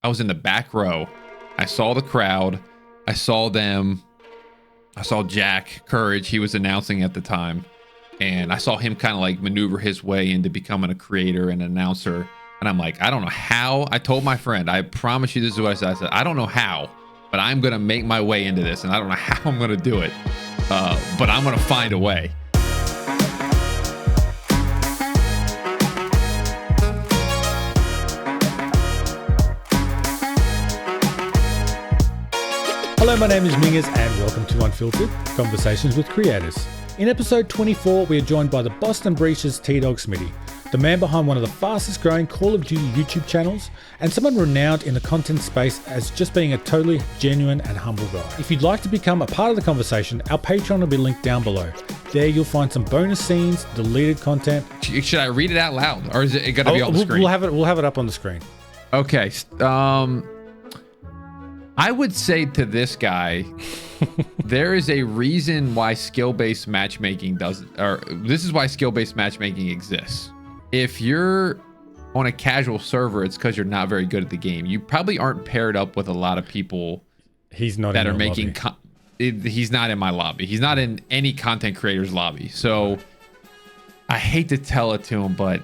I was in the back row. I saw the crowd. I saw them. I saw Jack Courage. He was announcing at the time. And I saw him kind of like maneuver his way into becoming a creator and announcer. And I'm like, I don't know how. I told my friend, I promise you this is what I said. I said, I don't know how, but I'm going to make my way into this. And I don't know how I'm going to do it, but I'm going to find a way. Hello, my name is Minges and welcome to Unfiltered Conversations with Creators. In episode 24, we are joined by the Boston Breach's TDawgSmitty, the man behind one of the fastest growing Call of Duty YouTube channels and someone renowned in the content space as just being a totally genuine and humble guy. If you'd like to become a part of the conversation, our Patreon will be linked down below. There you'll find some bonus scenes, deleted content. Should I read it out loud or is it going to be on the screen? We'll have it up on the screen. Okay. I would say to this guy, there is a reason why skill-based matchmaking this is why skill-based matchmaking exists. If you're on a casual server, it's because you're not very good at the game. You probably aren't paired up with a lot of people. He's not that in are making. He's not in my lobby. He's not in any content creator's lobby. So I hate to tell it to him, but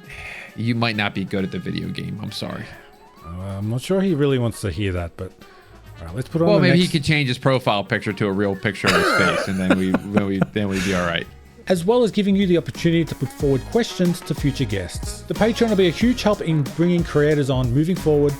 you might not be good at the video game. I'm sorry. I'm not sure he really wants to hear that, but. All right, let's put on. Well, maybe he could change his profile picture to a real picture of his face, and then we'd be all right. As well as giving you the opportunity to put forward questions to future guests. The Patreon will be a huge help in bringing creators on moving forward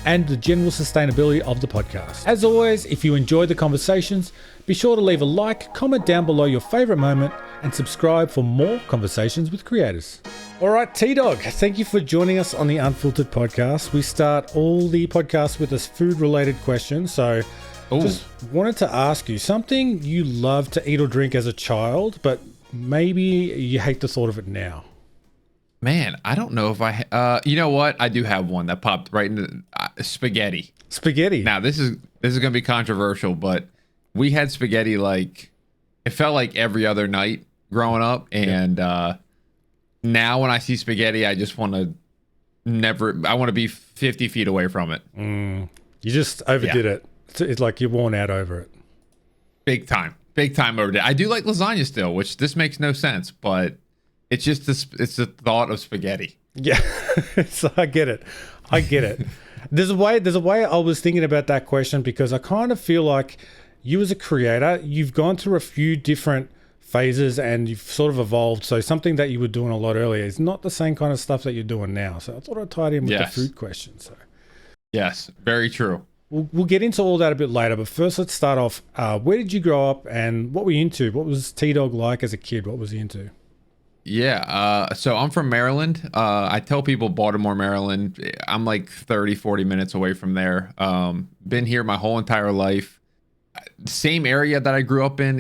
and the general sustainability of the podcast. As always, if you enjoyed the conversations, be sure to leave a like, comment down below your favorite moment, and subscribe for more conversations with creators. All right, Tdawg, thank you for joining us on the Unfiltered Podcast. We start all the podcasts with a food-related question, so just wanted to ask you something you loved to eat or drink as a child, but maybe you hate the thought of it now. Man, I don't know if you know what? I do have one that popped right into spaghetti. Spaghetti. Now, this is going to be controversial, but we had spaghetti like it felt like every other night growing up, and now when I see spaghetti, I just want to I want to be 50 feet away from it. You just overdid it. It's like you're worn out over it. Big time overdid. I do like lasagna still, which this makes no sense, but it's just it's the thought of spaghetti. Yeah, so I get it. There's a way I was thinking about that question, because I kind of feel like you as a creator, you've gone through a few different phases and you've sort of evolved. So something that you were doing a lot earlier is not the same kind of stuff that you're doing now. So I thought I'd tie it in with the food question. So yes, very true. We'll get into all that a bit later, but first let's start off. Where did you grow up and what were you into? What was Tdawg like as a kid? What was he into? Yeah, so I'm from Maryland. I tell people Baltimore, Maryland. I'm like 30, 40 minutes away from there. Been here my whole entire life. Same area that I grew up in,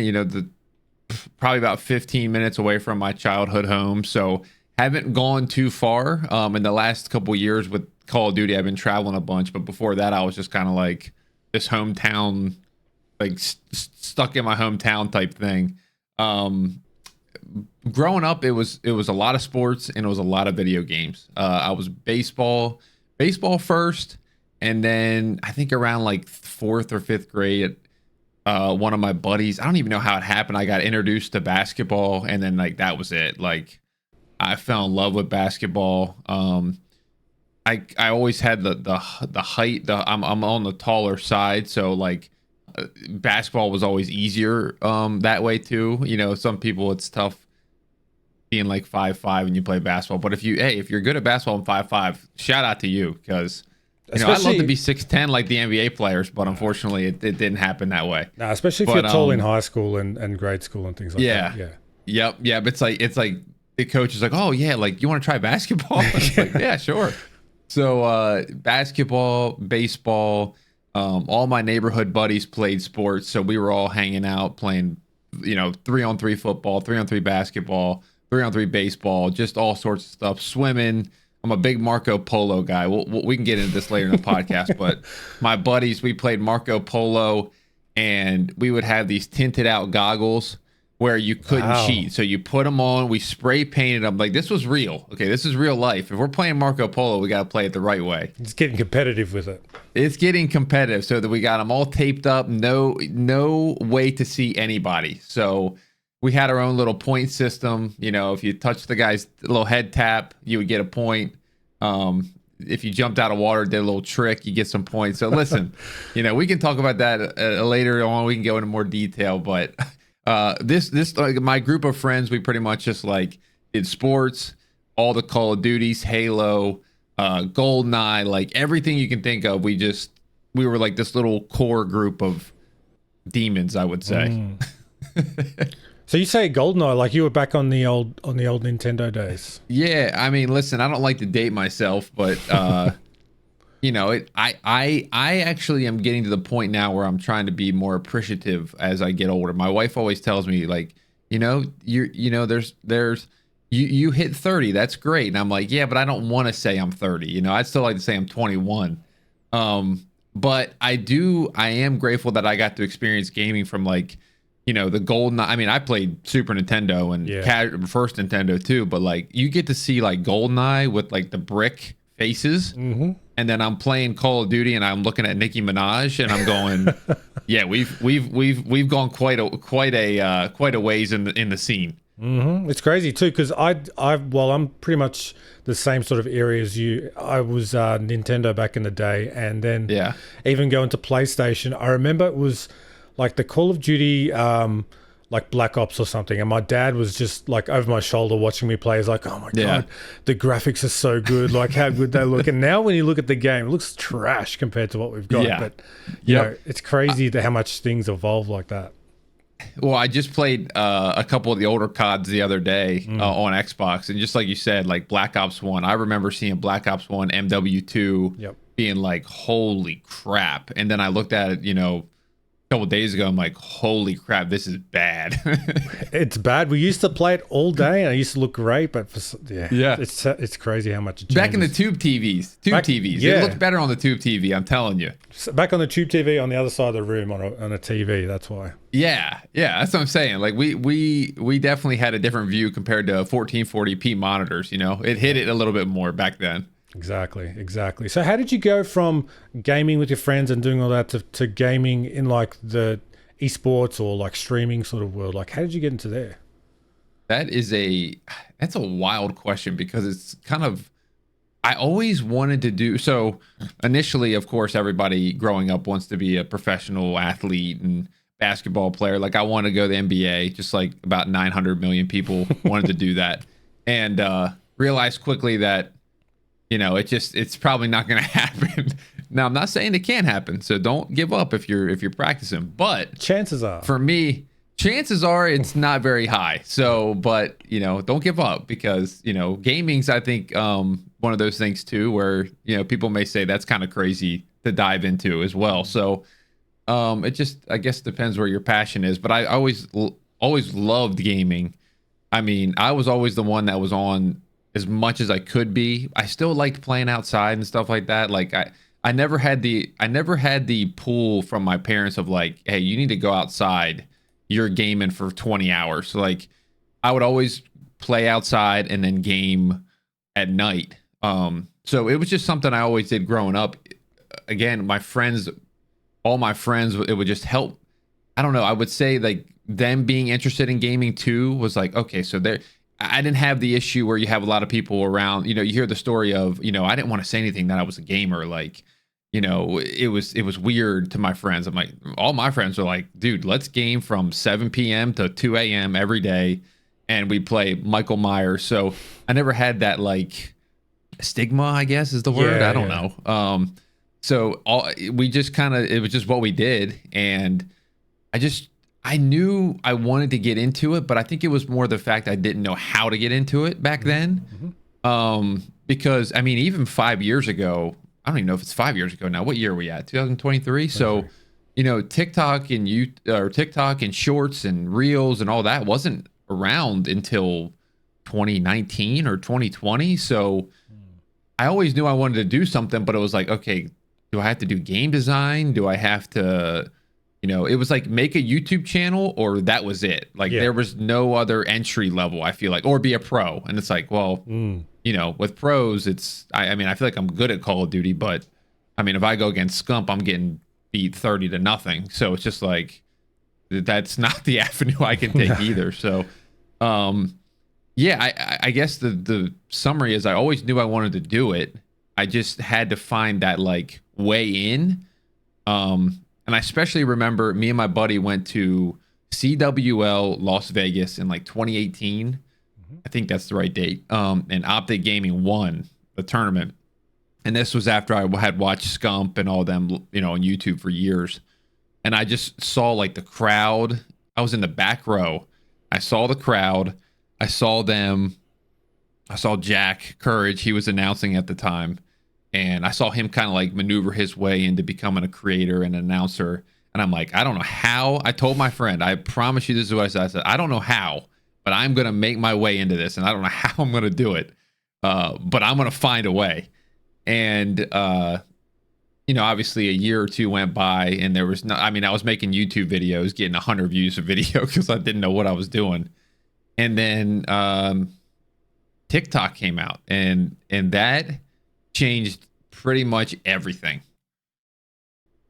probably about 15 minutes away from my childhood home. So haven't gone too far. In the last couple of years with Call of Duty, I've been traveling a bunch. But before that, I was just kind of like this hometown, like stuck in my hometown type thing. Growing up, it was a lot of sports and it was a lot of video games. I was baseball first, and then I think around like 4th or 5th grade, one of my buddies, I don't even know how it happened, I got introduced to basketball, and then like that was it. Like I fell in love with basketball. I always had the height. I'm on the taller side, so like basketball was always easier that way too. Some people it's tough being like 5'5" and you play basketball, but if you're good at basketball and 5'5", shout out to you, because I'd love to be 6'10" like the NBA players, but unfortunately it didn't happen that way. No, especially if you're tall in high school and grade school and things like that. Yep. But it's like the coach is like, oh yeah, like you want to try basketball? Like, yeah, sure. So basketball, baseball, all my neighborhood buddies played sports, so we were all hanging out playing 3-on-3 football, 3-on-3 basketball, 3-on-3 baseball, just all sorts of stuff. Swimming. I'm a big Marco Polo guy. We can get into this later in the podcast, but my buddies, we played Marco Polo, and we would have these tinted out goggles where you couldn't cheat. So you put them on, we spray painted them. Like, this was real. Okay, this is real life. If we're playing Marco Polo, we got to play it the right way. It's getting competitive with it. It's getting competitive, so that we got them all taped up. No way to see anybody. So we had our own little point system. You know, if you touched the guy's little head tap, you would get a point. If you jumped out of water, did a little trick, you get some points. So listen, you know, we can talk about that later on. We can go into more detail, but this like, my group of friends, we pretty much just like did sports, all the Call of Duties, Halo, GoldenEye, like everything you can think of. We were like this little core group of demons, I would say. So you say GoldenEye, like you were back on the old Nintendo days. Yeah, I mean, listen, I don't like to date myself, but you know, I actually am getting to the point now where I'm trying to be more appreciative as I get older. My wife always tells me, like, you know, you hit 30, that's great. And I'm like, yeah, but I don't want to say I'm 30. You know, I'd still like to say I'm 21. But I am grateful that I got to experience gaming from, like, you know, the golden. I mean, I played Super Nintendo and first Nintendo too, but like you get to see like GoldenEye with like the brick faces, and then I'm playing Call of Duty and I'm looking at Nicki Minaj and I'm going, yeah, we've gone quite a ways in the scene. It's crazy too, because I'm pretty much the same sort of area as you. I was Nintendo back in the day, and then even going to PlayStation. I remember it was like the Call of Duty, like Black Ops or something, and my dad was just like over my shoulder watching me play. He's like, "Oh my god, the graphics are so good! Like how good they look!" And now when you look at the game, it looks trash compared to what we've got. Yeah. But you know, it's crazy how much things evolve like that. Well, I just played a couple of the older CODs the other day on Xbox, and just like you said, like Black Ops 1, I remember seeing Black Ops 1 MW2 being like, holy crap. And then I looked at it, you know, couple days ago, I'm like, holy crap, this is bad. It's bad. We used to play it all day and it used to look great, but it's crazy how much it changes. Back in the tube TVs, it looked better on the tube TV, I'm telling you. Back on the tube TV on the other side of the room on a TV, that's why. Yeah, that's what I'm saying. Like we definitely had a different view compared to 1440p monitors, you know. It hit it a little bit more back then. Exactly. So how did you go from gaming with your friends and doing all that to gaming in like the esports or like streaming sort of world? Like, how did you get into there? That's a wild question, because it's kind of, I always wanted to do, so initially, of course, everybody growing up wants to be a professional athlete and basketball player. Like, I wanted to go to the NBA, just like about 900 million people wanted to do that. And realized quickly that, you know, it's probably not going to happen. Now, I'm not saying it can't happen, so don't give up if you're practicing. But chances are, for me, it's not very high. So, but you know, don't give up, because you know, gaming's, I think, one of those things too, where you know, people may say that's kind of crazy to dive into as well. So, it just, I guess, depends where your passion is. But I always loved gaming. I mean, I was always the one that was on as much as I could be. I still liked playing outside and stuff like that. Like I never had the pull from my parents of like, hey, you need to go outside. You're gaming for 20 hours. So like I would always play outside and then game at night. So it was just something I always did growing up. Again, all my friends, it would just help. I don't know. I would say like them being interested in gaming too was like, okay, so I didn't have the issue where you have a lot of people around, you know, you hear the story of, you know, I didn't want to say anything that I was a gamer. Like, you know, it was weird to my friends. I'm like, all my friends are like, dude, let's game from 7 p.m. to 2 a.m. every day. And we play Michael Myers. So I never had that like stigma, I guess is the word. I don't know. So we just it was just what we did. And I knew I wanted to get into it, but I think it was more the fact I didn't know how to get into it back then. Because I mean, even 5 years ago, I don't even know if it's 5 years ago now. What year are we at? 2023. So, you know, TikTok and shorts and reels and all that wasn't around until 2019 or 2020. So I always knew I wanted to do something, but it was like, okay, do I have to do game design? Do I have to it was like make a YouTube channel or that was it. Like there was no other entry level, I feel like, or be a pro. And it's like, well, with pros, it's, I mean, I feel like I'm good at Call of Duty, but I mean, if I go against Scump, I'm getting beat 30-0. So it's just like, that's not the avenue I can take either. So, I guess the summary is I always knew I wanted to do it. I just had to find that like way in. And I especially remember me and my buddy went to CWL Las Vegas in like 2018. I think that's the right date. And Optic Gaming won the tournament. And this was after I had watched Scump and all them, on YouTube for years. And I just saw like the crowd. I was in the back row. I saw the crowd. I saw them. I saw Jack Courage. He was announcing at the time. And I saw him kind of like maneuver his way into becoming a creator and an announcer. And I'm like, I don't know how. I told my friend, I promise you this is what I said. I said, I don't know how, but I'm going to make my way into this. And I don't know how I'm going to do it. But I'm going to find a way. And, obviously a year or two went by and there was I was making YouTube videos, getting 100 views a video because I didn't know what I was doing. And then TikTok came out and that changed pretty much everything.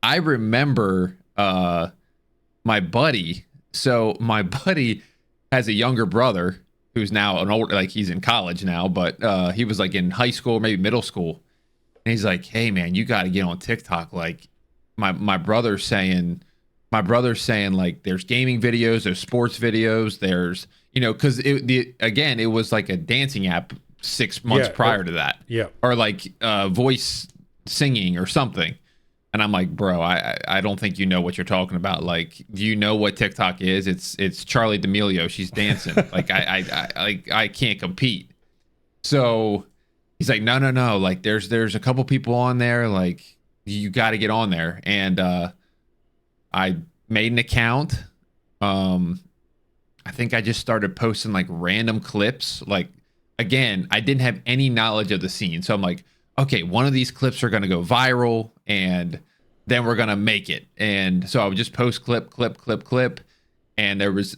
I remember my buddy. So my buddy has a younger brother who's now an older, like he's in college now, but he was like in high school, maybe middle school. And he's like, hey man, you got to get on TikTok. Like my brother's saying like there's gaming videos, there's sports videos, there's, cause it was like a dancing app 6 months prior to that. Yeah. Or like voice singing or something. And I'm like, bro, I don't think you know what you're talking about. Like, do you know what TikTok is? It's Charlie D'Amelio. She's dancing. Like I can't compete. So he's like, no. Like there's a couple people on there. Like you got to get on there. And I made an account. I think I just started posting like random clips. Like, again, I didn't have any knowledge of the scene. So I'm like, okay, one of these clips are going to go viral and then we're going to make it. And so I would just post clip. And there was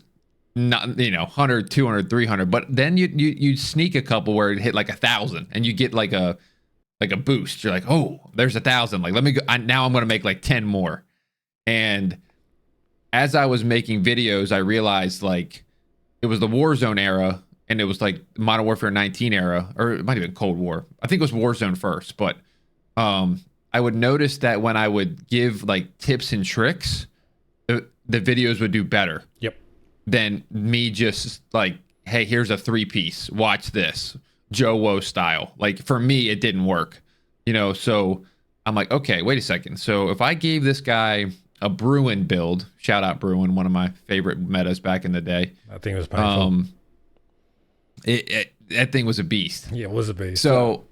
not, 100, 200, 300, but then you'd sneak a couple where it hit like 1,000 and you get like a boost. You're like, oh, there's 1,000. Like, let me go. Now I'm going to make like 10 more. And as I was making videos, I realized like it was the Warzone era. And it was like Modern Warfare 19 era, or it might have been Cold War. I think it was Warzone first, but I would notice that when I would give like tips and tricks, the videos would do better. Yep. Than me just like, hey, here's a 3-piece. Watch this. Joe Woe style. Like for me, it didn't work. So I'm like, okay, wait a second. So if I gave this guy a Bruin build, shout out Bruin, one of my favorite metas back in the day. I think it was painful. That thing was a beast. Yeah, it was a beast. So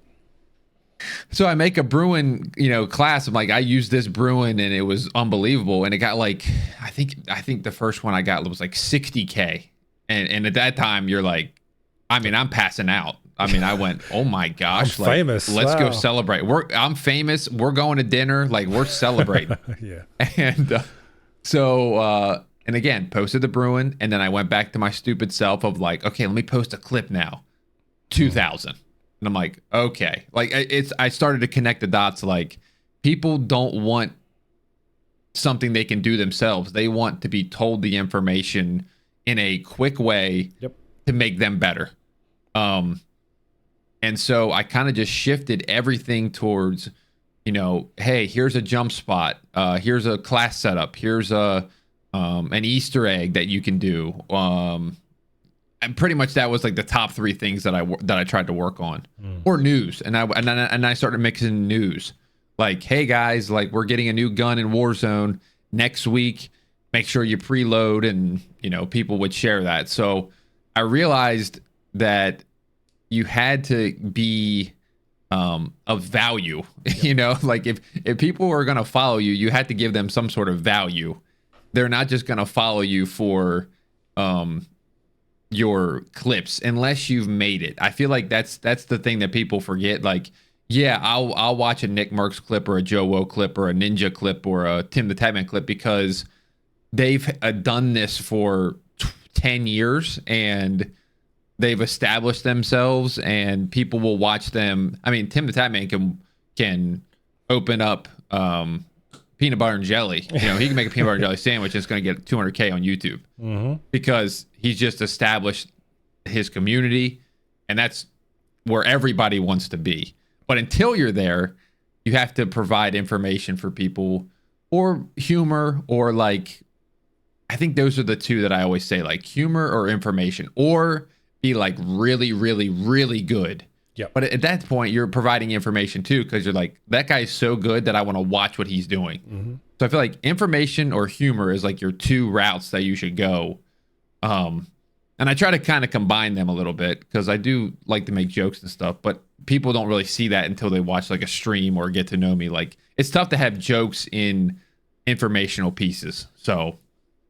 I make a Bruin, class. I'm like, I used this Bruin and it was unbelievable. And it got like, I think the first one I got was like 60K. And at that time you're like, I'm passing out. I went, oh my gosh, I'm famous. Let's go celebrate. I'm famous. We're going to dinner. Like we're celebrating. Yeah. And and again, posted the Bruin, and then I went back to my stupid self of like, okay, let me post a clip now. 2,000. And I'm like, okay. Like I started to connect the dots. Like people don't want something they can do themselves. They want to be told the information in a quick way to make them better. And so I kind of just shifted everything towards, hey, here's a jump spot. Here's a class setup. Here's an Easter egg that you can do. And pretty much that was like the top 3 things that I tried to work on, or news. And I started mixing news. Like, hey guys, like we're getting a new gun in Warzone next week. Make sure you preload, and people would share that. So I realized that you had to be of value. Like if people were going to follow you, you had to give them some sort of value. They're not just going to follow you for your clips unless you've made it. I feel like that's the thing that people forget. Like, yeah, I'll watch a Nick Merckx clip or a Joe Woe clip or a Ninja clip or a Tim the Tagman clip because they've done this for 10 years and they've established themselves, and people will watch them. I mean, Tim the Tatman can open up peanut butter and jelly. You know, he can make a peanut butter and jelly sandwich. It's going to get 200K on YouTube because he's just established his community, and that's where everybody wants to be. But until you're there, you have to provide information for people, or humor, or like, I think those are the two that I always say, like humor or information, or be like really, really, really good. Yeah. But at that point, you're providing information too, because you're like, that guy's so good that I want to watch what he's doing. So I feel like information or humor is like your two routes that you should go. And I try to kind of combine them a little bit, because I do like to make jokes and stuff, but people don't really see that until they watch like a stream or get to know me. Like, it's tough to have jokes in informational pieces. So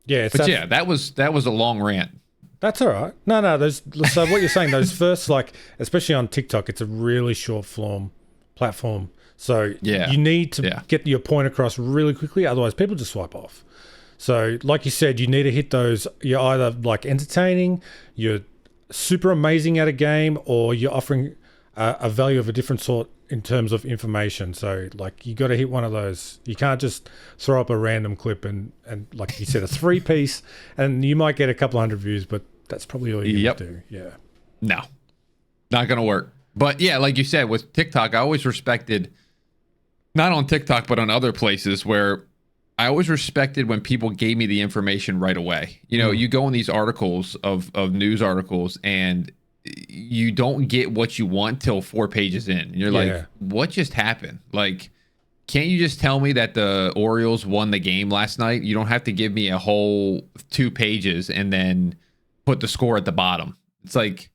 yeah, but yeah, that was a long rant. That's all right. No. So what you're saying, those first, like, especially on TikTok, it's a really short form platform. So you need to get your point across really quickly. Otherwise, people just swipe off. So like you said, you need to hit those. You're either like entertaining, you're super amazing at a game, or you're offering a value of a different sort in terms of information. So like, you got to hit one of those. You can't just throw up a random clip and like you said, a 3-piece, and you might get a couple hundred views, but that's probably all you can do. Yeah. No, not going to work. But yeah, like you said, with TikTok, I always respected, not on TikTok, but on other places, where I always respected when people gave me the information right away. You know, you go in these articles of news articles, and you don't get what you want till 4 pages in. And you're like, what just happened? Like, can't you just tell me that the Orioles won the game last night? You don't have to give me a whole 2 pages and then put the score at the bottom. It's like,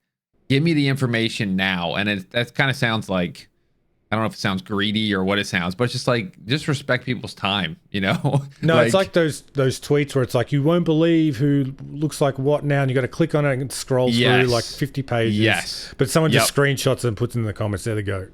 give me the information now. And that kind of sounds like, I don't know if it sounds greedy or what it sounds, but it's just like, just respect people's time, you know? No, like, it's like those tweets where it's like, you won't believe who looks like what now, and you got to click on it and scroll through like 50 pages. Yes. But someone just screenshots it and puts it in the comments. There they go.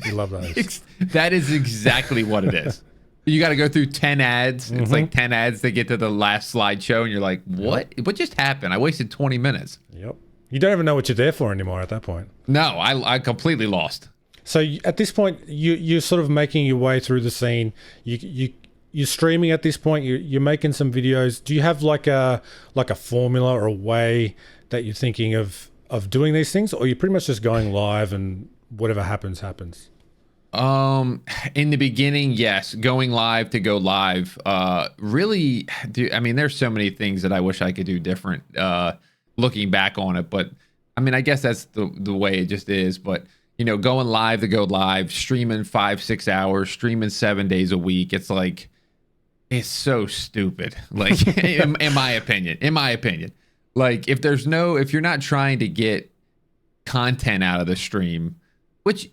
You love those. That is exactly what it is. You got to go through 10 ads. It's like 10 ads to get to the last slideshow, and you're like, what? What just happened? I wasted 20 minutes. Yep. You don't even know what you're there for anymore at that point. No, I completely lost. So at this point, you're sort of making your way through the scene. You're streaming at this point. You're making some videos. Do you have like a formula or a way that you're thinking of doing these things, or you're pretty much just going live and whatever happens? In the beginning, yes, going live to go live. Really, I mean, there's so many things that I wish I could do different. Looking back on it, but I mean, I guess that's the way it just is. But you know, going live to go live, streaming 5-6 hours, streaming 7 days a week. It's like, it's so stupid. Like, in my opinion, like if you're not trying to get content out of the stream, which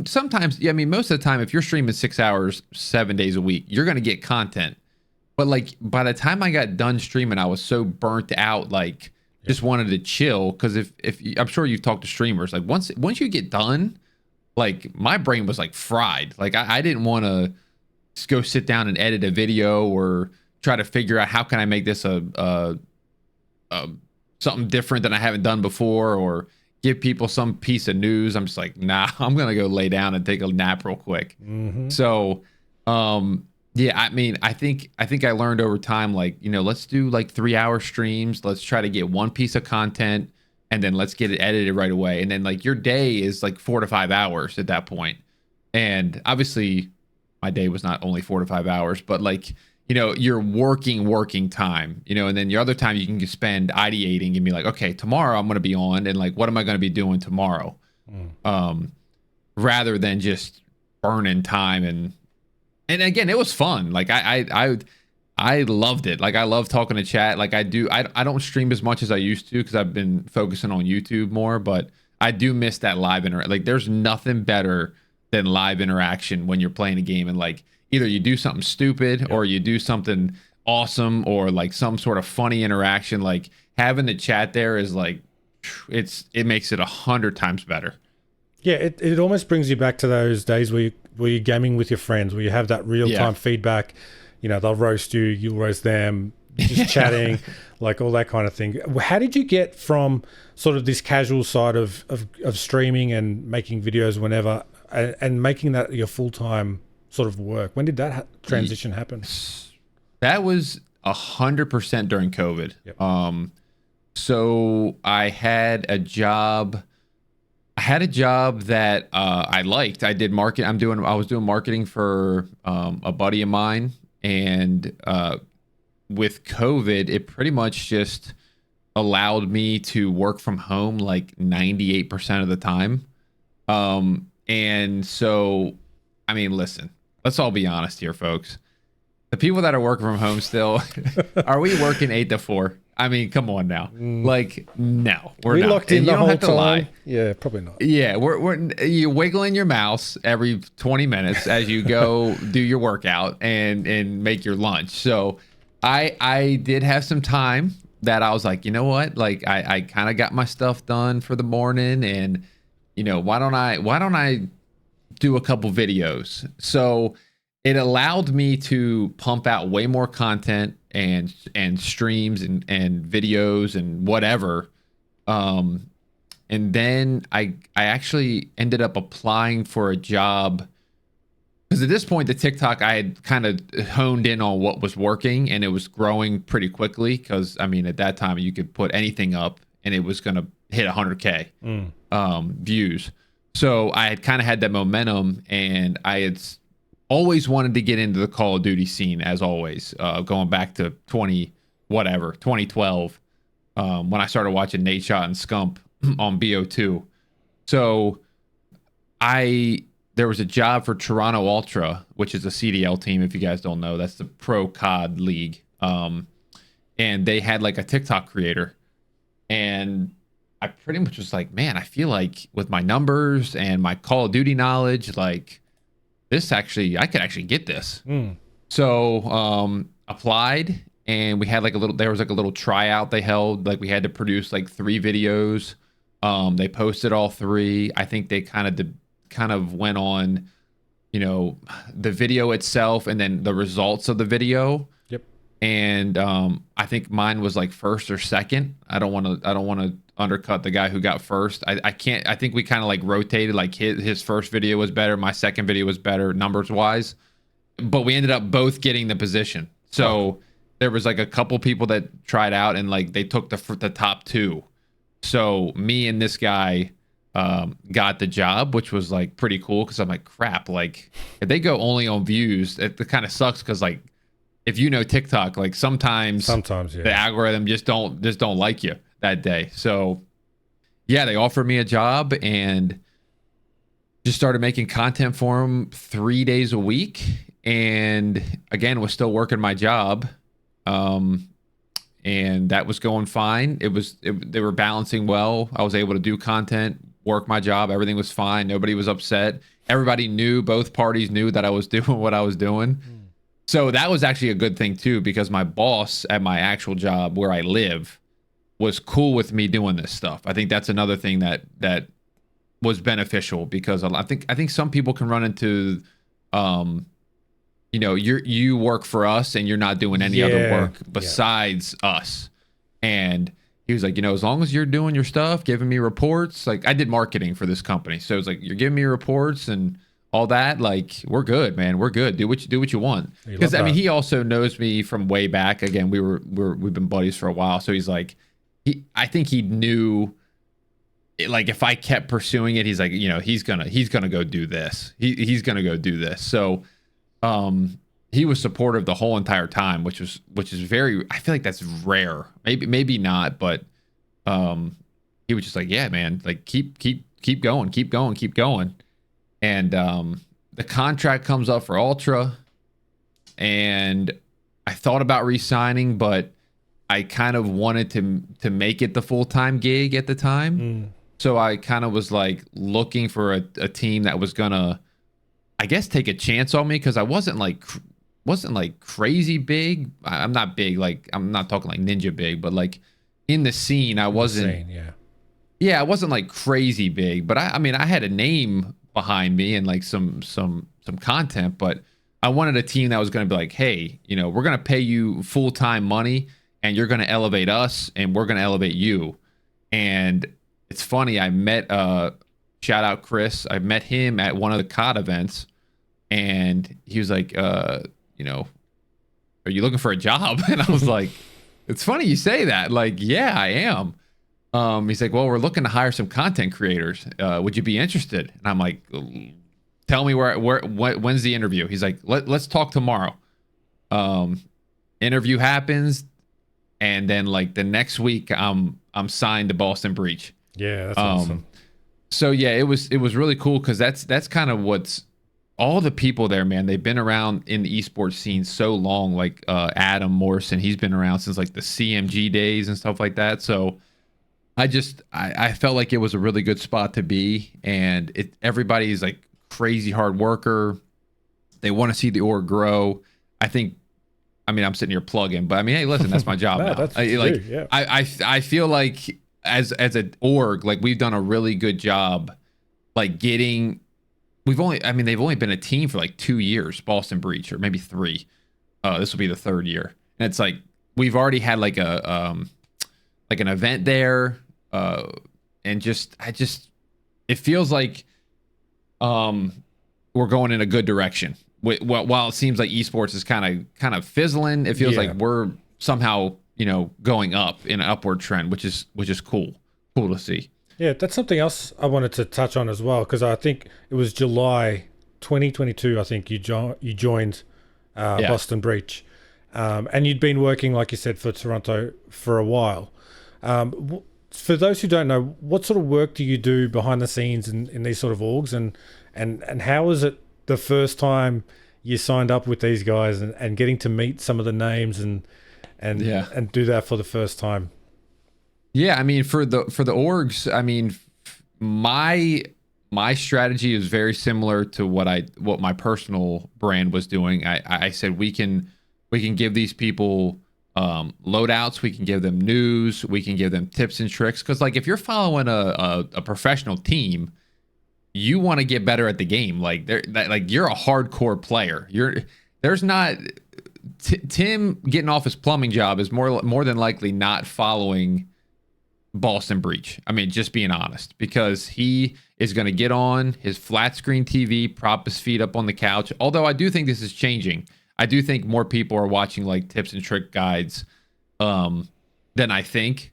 sometimes, I mean, most of the time, if you're streaming 6 hours, 7 days a week, you're going to get content. But like, by the time I got done streaming, I was so burnt out, like, just wanted to chill. Because if I'm sure you've talked to streamers, like once you get done, like my brain was like fried. Like I didn't want to go sit down and edit a video or try to figure out how can I make this a something different than I haven't done before, or give people some piece of news. I'm just like, nah, I'm gonna go lay down and take a nap real quick. So yeah, I mean, I think I learned over time, like, you know, let's do like 3-hour streams. Let's try to get one piece of content, and then let's get it edited right away. And then like your day is like 4 to 5 hours at that point. And obviously my day was not only 4 to 5 hours, but like, you know, your working time, you know, and then your other time you can spend ideating and be like, okay, tomorrow I'm going to be on, and like, what am I going to be doing tomorrow? Rather than just burning time. And again, it was fun. Like I loved it. Like I love talking to chat. Like I don't stream as much as I used to, because I've been focusing on YouTube more, but I do miss that live interaction. Like there's nothing better than live interaction when you're playing a game, and like either you do something stupid or you do something awesome, or like some sort of funny interaction. Like having the chat there is like, it makes it 100 times better. Yeah, it almost brings you back to those days where you're gaming with your friends, where you have that real-time feedback. You know, they'll roast you, you'll roast them. just chatting, like all that kind of thing. How did you get from sort of this casual side of streaming and making videos whenever and making that your full-time sort of work? When did that transition happen? That was 100% during COVID. Yep. So I had a job. That I liked. I did market. I was doing marketing for a buddy of mine, and with COVID, it pretty much just allowed me to work from home like 98% of the time. And so, I mean, listen, let's all be honest here, folks. The people that are working from home still, are we working 8 to 4? I mean, come on now. Like, no, we're not. Locked in the you don't whole have to time. lie. Yeah, probably not. Yeah, you're wiggling your mouse every 20 minutes as you go do your workout and make your lunch. So I did have some time that I was like, you know what? Like I kind of got my stuff done for the morning, and you know, why don't I do a couple videos? So it allowed me to pump out way more content and streams and videos and whatever. And then I actually ended up applying for a job, because at this point, the TikTok, I had kind of honed in on what was working, and it was growing pretty quickly. Because I mean, at that time, you could put anything up and it was going to hit 100K views. So I had kind of had that momentum, and I had always wanted to get into the Call of Duty scene, as always, going back to 2012, when I started watching Nate Shot and Scump on BO2. So there was a job for Toronto Ultra, which is a CDL team. If you guys don't know, that's the pro COD league. And they had like a TikTok creator, and I pretty much was like, man, I feel like with my numbers and my Call of Duty knowledge, like I could actually get this. So applied, and we had there was like a little tryout they held. Like we had to produce like 3 videos. They posted all 3. I think they kind of went on, you know, the video itself and then the results of the video. Yep. And I think mine was like first or second. I don't want to undercut the guy who got first. I think we kind of like rotated. Like his first video was better, my second video was better numbers wise, but we ended up both getting the position. So there was like a couple people that tried out, and like they took the top 2. So me and this guy got the job, which was like pretty cool, because I'm like, crap, like if they go only on views, it kind of sucks, because like if you know TikTok, like sometimes yeah, the algorithm just don't like you that day. So yeah, they offered me a job and just started making content for them 3 days a week, and again was still working my job. And that was going fine. They were balancing well. I was able to do content, work my job. Everything was fine. Nobody was upset. Everybody knew, both parties knew that I was doing what I was doing. So that was actually a good thing too, because my boss at my actual job where I live was cool with me doing this stuff. I think that's another thing that was beneficial, because I think some people can run into, you know, you work for us and you're not doing any other work besides us. And he was like, you know, as long as you're doing your stuff, giving me reports, like I did marketing for this company. So it's like, you're giving me reports and all that, like we're good, man. We're good. Do what you want. Because I mean, he also knows me from way back. Again, we've been buddies for a while. So he's like, I think he knew, like if I kept pursuing it, he's like, you know, he's gonna go do this. He's gonna go do this. So he was supportive the whole entire time, which is very, I feel like that's rare. Maybe not, but he was just like, yeah, man, like keep going. And the contract comes up for Ultra, and I thought about re-signing, but I kind of wanted to make it the full-time gig at the time. So I kind of was like looking for a team that was gonna, I guess, take a chance on me, because I wasn't like crazy big. I'm not big, like I'm not talking like ninja big, but like in the scene, I wasn't. I wasn't like crazy big, but I mean, I had a name behind me and like some content, but I wanted a team that was going to be like, hey, you know, we're going to pay you full-time money and you're going to elevate us and we're going to elevate you. And it's funny, I met shout out Chris. I met him at one of the COD events and he was like, you know, are you looking for a job? And I was like, it's funny you say that. Like, yeah, I am. He's like, well, we're looking to hire some content creators. Would you be interested? And I'm like, tell me when's the interview? He's like, let's talk tomorrow. Interview happens, and then like the next week, I'm signed to Boston Breach. Yeah, that's awesome. So yeah, it was really cool because that's kind of what's all the people there, man. They've been around in the esports scene so long. Like Adam Morrison, he's been around since like the CMG days and stuff like that. So I felt like it was a really good spot to be, and everybody's like crazy hard worker. They want to see the org grow. I mean, I'm sitting here plugging, but I mean, hey, listen, that's my job now. That's I feel like as an org, like we've done a really good job, like getting. They've only been a team for like 2 years, Boston Breach, or maybe 3. This will be the 3rd year, and it's like we've already had like an event there, and it feels like we're going in a good direction. While it seems like esports is kind of fizzling, it feels like we're somehow, you know, going up in an upward trend, which is cool to see. Yeah, that's something else I wanted to touch on as well, because I think it was July 2022. I think you joined Boston Breach, and you'd been working, like you said, for Toronto for a while. For those who don't know, what sort of work do you do behind the scenes in these sort of orgs, and how was it the first time you signed up with these guys and getting to meet some of the names and do that for the first time? Yeah, I mean, for the orgs, I mean, my strategy is very similar to what my personal brand was doing. I said we can give these people loadouts, we can give them news, we can give them tips and tricks. Because like if you're following a professional team, you want to get better at the game. Like you're a hardcore player. There's not Tim getting off his plumbing job is more than likely not following Boston Breach. I mean, just being honest, because he is going to get on his flat screen TV, prop his feet up on the couch. Although I do think this is changing. I do think more people are watching like tips and trick guides than I think,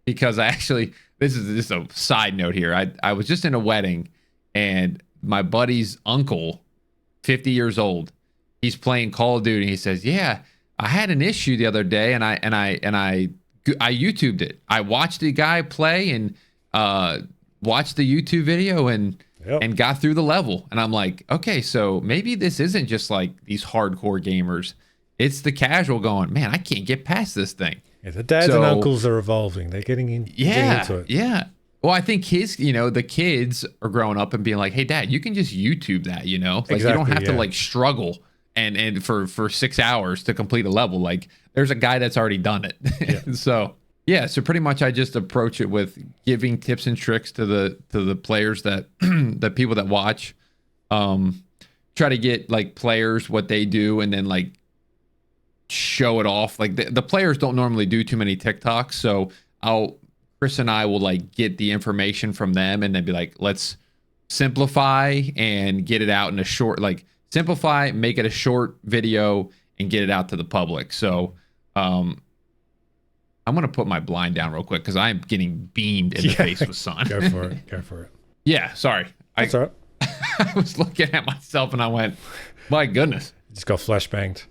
because this is just a side note here. I was just in a wedding and my buddy's uncle, 50 years old, he's playing Call of Duty and he says, yeah, I had an issue the other day and I YouTubed it. I watched the guy play and watched the YouTube video and got through the level. And I'm like, okay, so maybe this isn't just like these hardcore gamers. It's the casual going, man, I can't get past this thing. Yeah, the dads and uncles are evolving. They're getting into it. Yeah. Well, I think the kids are growing up and being like, hey, Dad, you can just YouTube that, you know? Like exactly, you don't have to like struggle and for 6 hours to complete a level. Like there's a guy that's already done it. Yeah. So pretty much I just approach it with giving tips and tricks to the players that the people that watch. Try to get like players what they do and then like show it off. Like the players don't normally do too many TikToks, so Chris and I will like get the information from them and then be like, let's simplify and get it out in a short, like simplify, make it a short video and get it out to the public. So I'm going to put my blind down real quick because I'm getting beamed in the face with sun. Go for it. Yeah, sorry. That's all right. I was looking at myself and I went, my goodness. You just got flashbanged.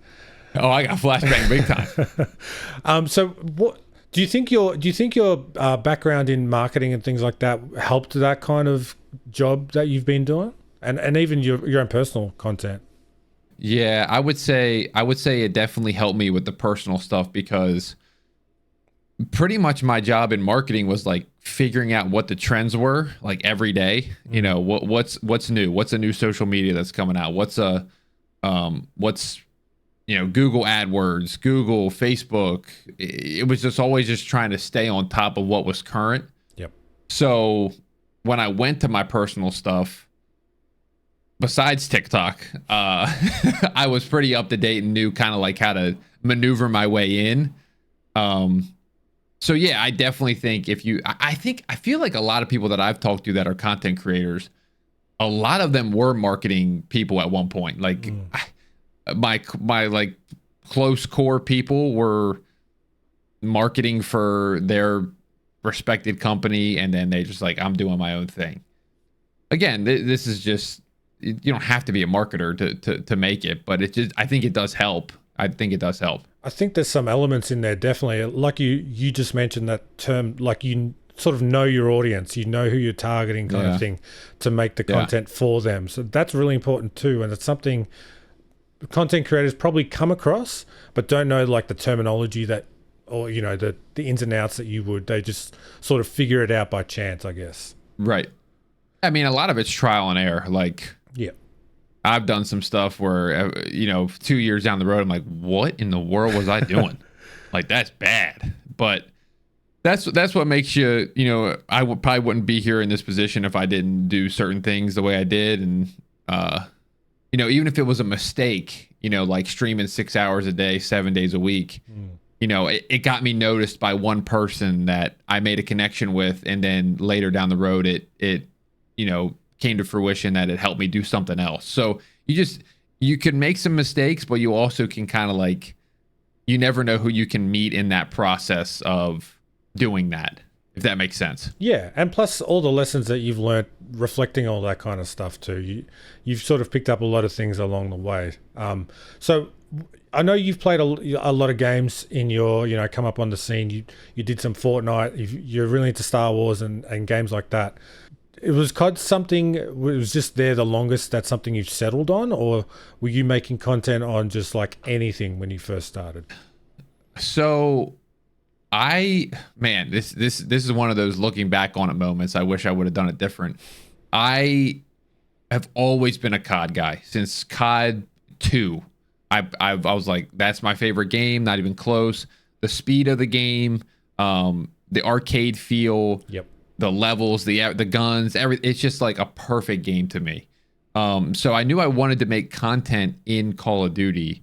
Oh, I got flashbanged big time. So what do you think your background in marketing and things like that helped that kind of job that you've been doing, and even your own personal content? Yeah, I would say it definitely helped me with the personal stuff, because pretty much my job in marketing was like figuring out what the trends were like every day. You know, what's new, what's a new social media that's coming out, what's Google AdWords, Google, Facebook. It was just always just trying to stay on top of what was current. Yep. So when I went to my personal stuff, besides TikTok, I was pretty up to date and knew kind of like how to maneuver my way in. So yeah, I definitely think I feel like a lot of people that I've talked to that are content creators, a lot of them were marketing people at one point. Like my like close core people were marketing for their respected company, and then they just like, I'm doing my own thing. Again, this is just, you don't have to be a marketer to make it, but I think it does help. I think there's some elements in there, definitely. Like you just mentioned that term, like you sort of know your audience, you know who you're targeting kind of thing to make the content for them. So that's really important too. And it's something content creators probably come across, but don't know like the terminology that, or, you know, the ins and outs that you would. They just sort of figure it out by chance, I guess. Right. I mean, a lot of it's trial and error. Like, yeah, I've done some stuff where, 2 years down the road, I'm like, what in the world was I doing? Like, that's bad. But that's what makes you, I probably wouldn't be here in this position if I didn't do certain things the way I did. And, even if it was a mistake, like streaming 6 hours a day, 7 days a week, it got me noticed by one person that I made a connection with. And then later down the road, it came to fruition that it helped me do something else. So you can make some mistakes, but you also can kind of like, you never know who you can meet in that process of doing that, if that makes sense. Yeah. And plus all the lessons that you've learned, reflecting all that kind of stuff too. You've sort of picked up a lot of things along the way. So I know you've played a lot of games in your, come up on the scene. You did some Fortnite. You're really into Star Wars and games like that. It was COD something, it was just there the longest, that's something you've settled on, or were you making content on just like anything when you first started? So this is one of those looking back on it moments. I wish I would have done it different. I have always been a COD guy since COD 2. I was like, that's my favorite game, not even close. The speed of the game, the arcade feel, the levels, the guns, it's just like a perfect game to me. So I knew I wanted to make content in Call of Duty.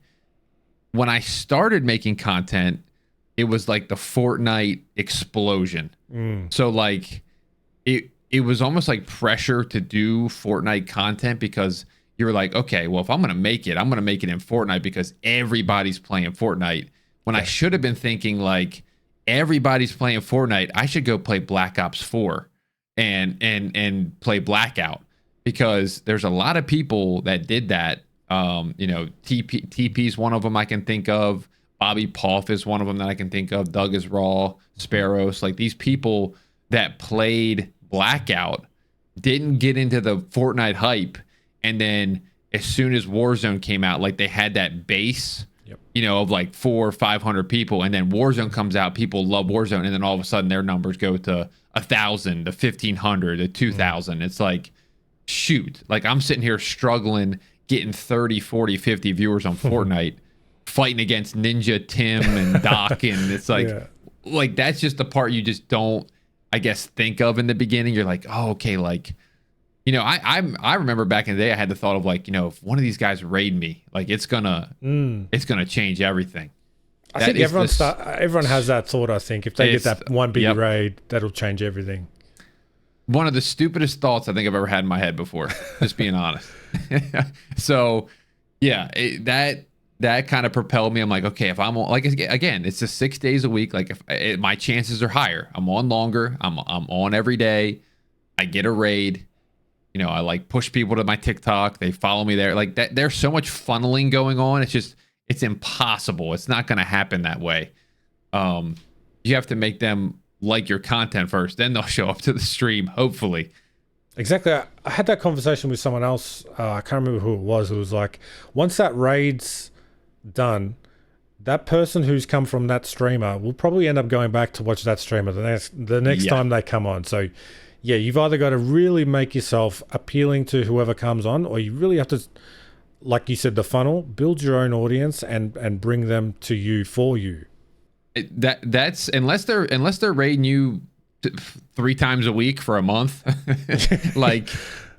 When I started making content, it was like the Fortnite explosion. So like it was almost like pressure to do Fortnite content, because you were like, okay, well, if I'm going to make it in Fortnite because everybody's playing Fortnite. When I should have been thinking like, everybody's playing Fortnite, I should go play Black Ops 4 and play Blackout, because there's a lot of people that did that. TP's one of them I can think of. Bobby Poff is one of them that I can think of. Doug is Raw, Sparrows, like these people that played Blackout didn't get into the Fortnite hype, and then as soon as Warzone came out, like they had that base of like 400 or 500 people, and then Warzone comes out, people love Warzone, and then all of a sudden their numbers go to 1,000 to 1,500 to 2,000. It's like, shoot, like I'm sitting here struggling, getting 30, 40, 50 viewers on Fortnite, fighting against Ninja, Tim, and Doc, and it's like, like that's just the part you just don't, I guess, think of in the beginning. You're like, oh, okay, like, I remember back in the day, I had the thought of like, if one of these guys raid me, like it's gonna change everything. I think everyone has that thought. I think if they get that one big raid, that'll change everything. One of the stupidest thoughts I think I've ever had in my head before, just being honest. So yeah, that kind of propelled me. I'm like, okay, if I'm on, like, again, it's just 6 days a week. Like if my chances are higher, I'm on longer. I'm on every day. I get a raid. I like push people to my TikTok. They follow me there. Like that, there's so much funneling going on. It's impossible. It's not going to happen that way. You have to make them like your content first, then they'll show up to the stream, hopefully. Exactly. I had that conversation with someone else. I can't remember who it was. It was like, once that raid's done, that person who's come from that streamer will probably end up going back to watch that streamer the next time they come on. So yeah, you've either got to really make yourself appealing to whoever comes on, or you really have to, like you said, the funnel, build your own audience and bring them to you for you. That's unless they're raiding you 3 times a week for a month, like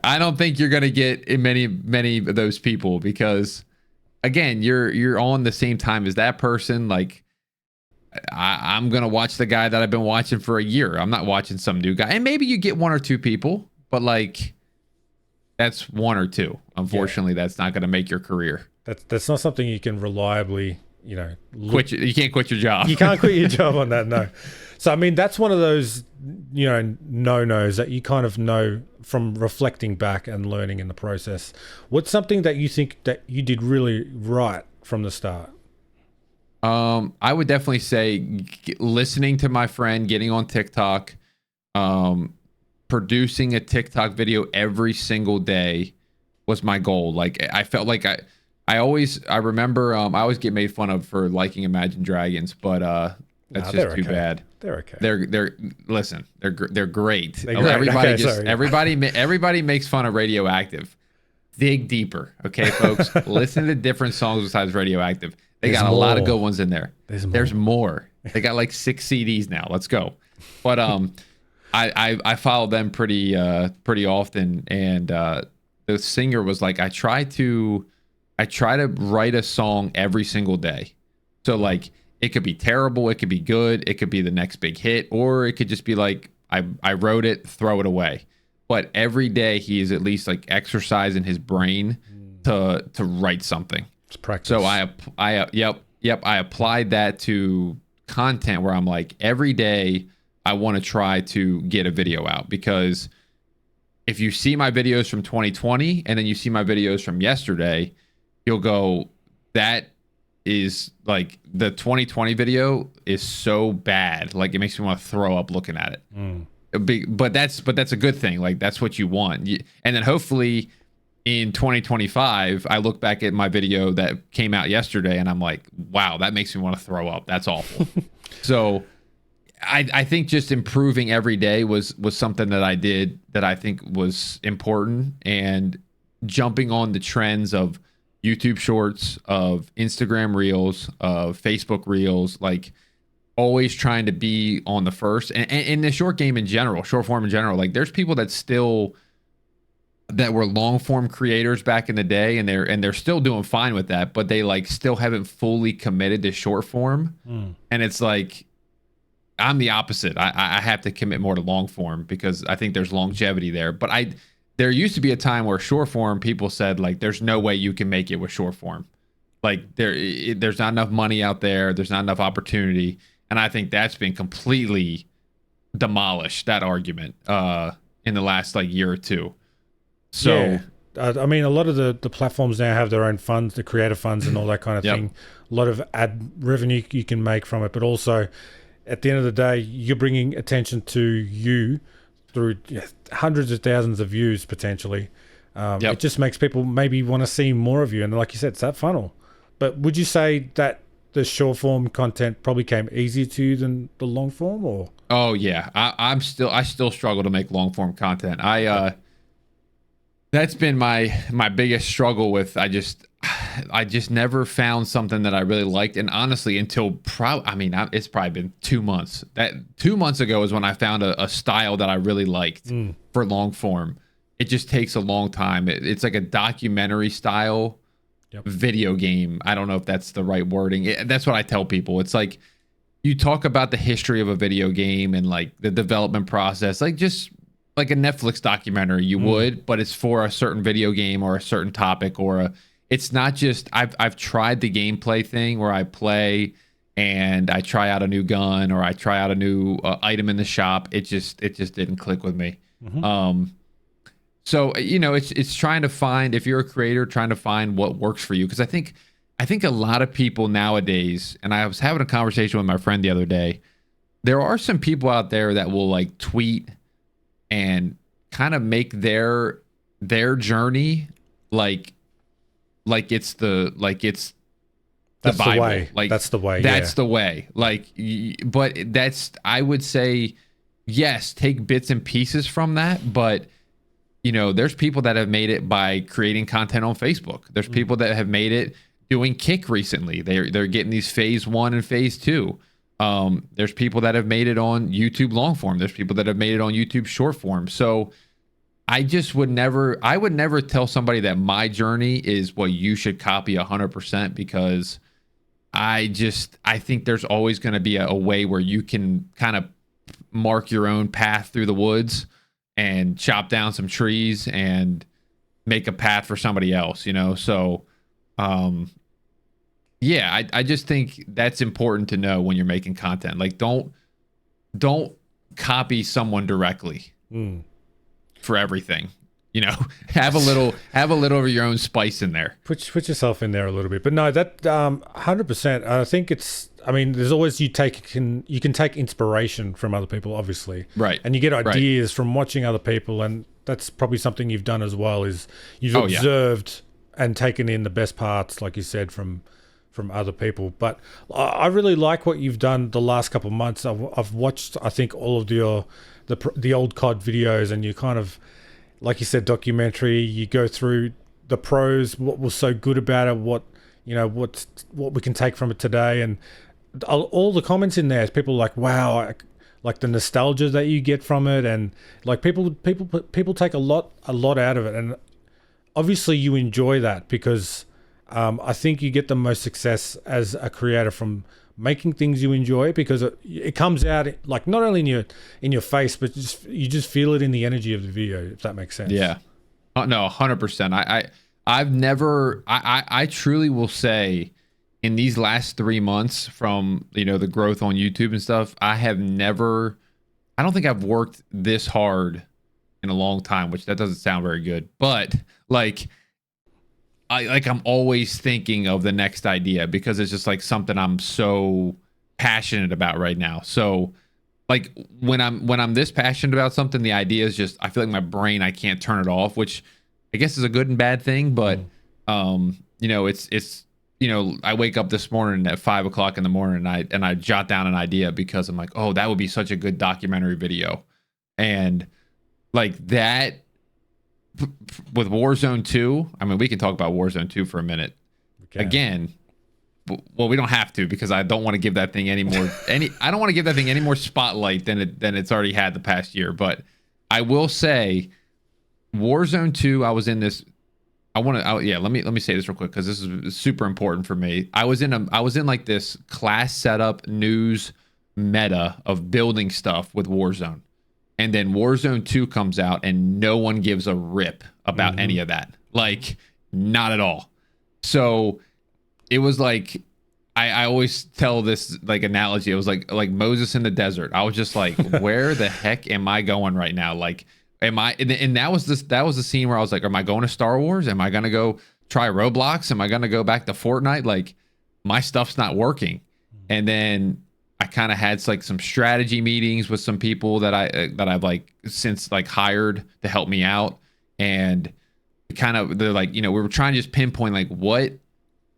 I don't think you're gonna get many of those people because, again, you're on the same time as that person. Like, I'm gonna watch the guy that I've been watching for a year. I'm not watching some new guy. And maybe you get one or two people, but like, that's one or two. Unfortunately, that's not gonna make your career. That's not something you can reliably, you can't quit your job. You can't quit your job on that, no. So, I mean, that's one of those, no-nos that you kind of know from reflecting back and learning in the process. What's something that you think that you did really right from the start? I would definitely say listening to my friend, getting on TikTok, producing a TikTok video every single day was my goal. Like, I felt like I remember I always get made fun of for liking Imagine Dragons, but that's just too bad. They're okay. They're great. They're great. Everybody makes fun of Radioactive. Dig deeper, okay, folks. Listen to different songs besides Radioactive. There's got a lot of good ones in there. There's more. They got like 6 CDs now. Let's go. But I follow them pretty often, and the singer was like, I try to write a song every single day. So like, it could be terrible, it could be good, it could be the next big hit, or it could just be like, I wrote it, throw it away. But every day he is at least like exercising his brain to write something. It's practice. So I applied that to content where I'm like, every day I want to try to get a video out, because if you see my videos from 2020 and then you see my videos from yesterday, you'll go, that is like, the 2020 video is so bad. Like, it makes me want to throw up looking at it. But that's a good thing. Like, that's what you want. And then hopefully in 2025, I look back at my video that came out yesterday and I'm like, wow, that makes me want to throw up. That's awful. So I think just improving every day was something that I did that I think was important, and jumping on the trends of YouTube Shorts, of Instagram Reels, of Facebook Reels, like always trying to be on the first. And in the short game in general, short form in general, like there's people that were long form creators back in the day, and they're still doing fine with that, but they like still haven't fully committed to short form. And it's like, I'm the opposite. I have to commit more to long form because I think there's longevity there. But there used to be a time where short form people said like, there's no way you can make it with short form. Like there's not enough money out there. There's not enough opportunity. And I think that's been completely demolished, that argument, in the last like year or two. So, yeah. I mean, a lot of the platforms now have their own funds, the creator funds and all that kind of thing. A lot of ad revenue you can make from it, but also at the end of the day, you're bringing attention to you through hundreds of thousands of views potentially. It just makes people maybe want to see more of you. And like you said, it's that funnel. But would you say that the short form content probably came easier to you than the long form, or? Oh yeah, I still struggle to make long form content. That's been my biggest struggle with. I just never found something that I really liked, and honestly, until it's probably been 2 months. That 2 months ago is when I found a style that I really liked for long form. It just takes a long time. It's like a documentary style video game. I don't know if that's the right wording. That's what I tell people. It's like, you talk about the history of a video game and like the development process, like just like a Netflix documentary you would, but it's for a certain video game or a certain topic, or it's not just, I've tried the gameplay thing where I play and I try out a new gun or I try out a new item in the shop. It just didn't click with me. So, it's trying to find, if you're a creator, trying to find what works for you. Cause I think a lot of people nowadays, and I was having a conversation with my friend the other day, there are some people out there that will like tweet and kind of make their journey like it's the Bible. The way. Like that's the way. That's the way. Like, but I would say, yes, take bits and pieces from that, but there's people that have made it by creating content on Facebook. There's people that have made it doing Kick recently. They're getting these phase 1 and phase 2. There's people that have made it on YouTube long form. There's people that have made it on YouTube short form. So I would never tell somebody that my journey is what you should copy 100%, because I think there's always going to be a way where you can kind of mark your own path through the woods and chop down some trees and make a path for somebody else, So, yeah, I just think that's important to know when you're making content. Like, don't copy someone directly for everything. Have a little of your own spice in there. Put yourself in there a little bit. But no, that 100%. I think there's always you can take inspiration from other people, obviously, right? And you get ideas from watching other people, and that's probably something you've done as well. Is you've observed and taken in the best parts, like you said, from other people. But I really like what you've done the last couple of months. I've watched, I think, all of the old COD videos, and you kind of, like you said, documentary. You go through the pros, what was so good about it, what we can take from it today, and all the comments in there. People like, wow, like the nostalgia that you get from it, and like people take a lot out of it, and obviously you enjoy that because I think you get the most success as a creator from making things you enjoy, because it comes out like not only in your face, but you just feel it in the energy of the video, if that makes sense. Yeah. No, 100%. I truly will say, in these last 3 months from, the growth on YouTube and stuff, I don't think I've worked this hard in a long time, which that doesn't sound very good, but I'm always thinking of the next idea, because it's just like something I'm so passionate about right now. So like when I'm this passionate about something, the idea is just, I feel like my brain, I can't turn it off, which I guess is a good and bad thing. But it's I wake up this morning at 5 o'clock in the morning, and I jot down an idea, because I'm like, oh, that would be such a good documentary video. And like that, with Warzone 2, I mean, we can talk about Warzone 2 for a minute. Again, well, we don't have to, because I don't want to give that thing any more spotlight than it's already had the past year. But I will say, Warzone 2, I was in this. Let me say this real quick, because this is super important for me. I was in like this class setup news meta of building stuff with Warzone. And then Warzone 2 comes out, and no one gives a rip about any of that. Like, not at all. So it was like, I always tell this like analogy. It was like Moses in the desert. I was just like, where the heck am I going right now? Like, am I? And that was the scene where I was like, am I going to Star Wars? Am I going to go try Roblox? Am I going to go back to Fortnite? Like, my stuff's not working. And then I kind of had like some strategy meetings with some people that I've like since like hired to help me out, and they're like, we were trying to just pinpoint like what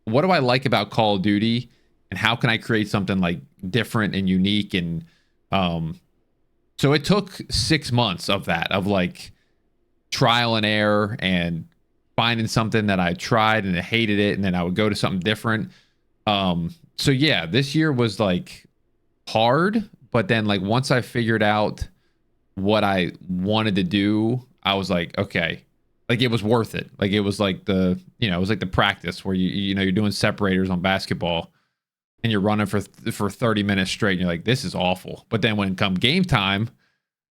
do I like about Call of Duty, and how can I create something like different and unique. And so it took 6 months of like trial and error, and finding something that I tried and I hated it, and then I would go to something different. So yeah, this year was like hard, but then like once I figured out what I wanted to do, I was like, okay, like it was worth it. Like it was like it was like the practice where you're doing separators on basketball, and you're running for 30 minutes straight, and you're like, this is awful. But then when it come game time,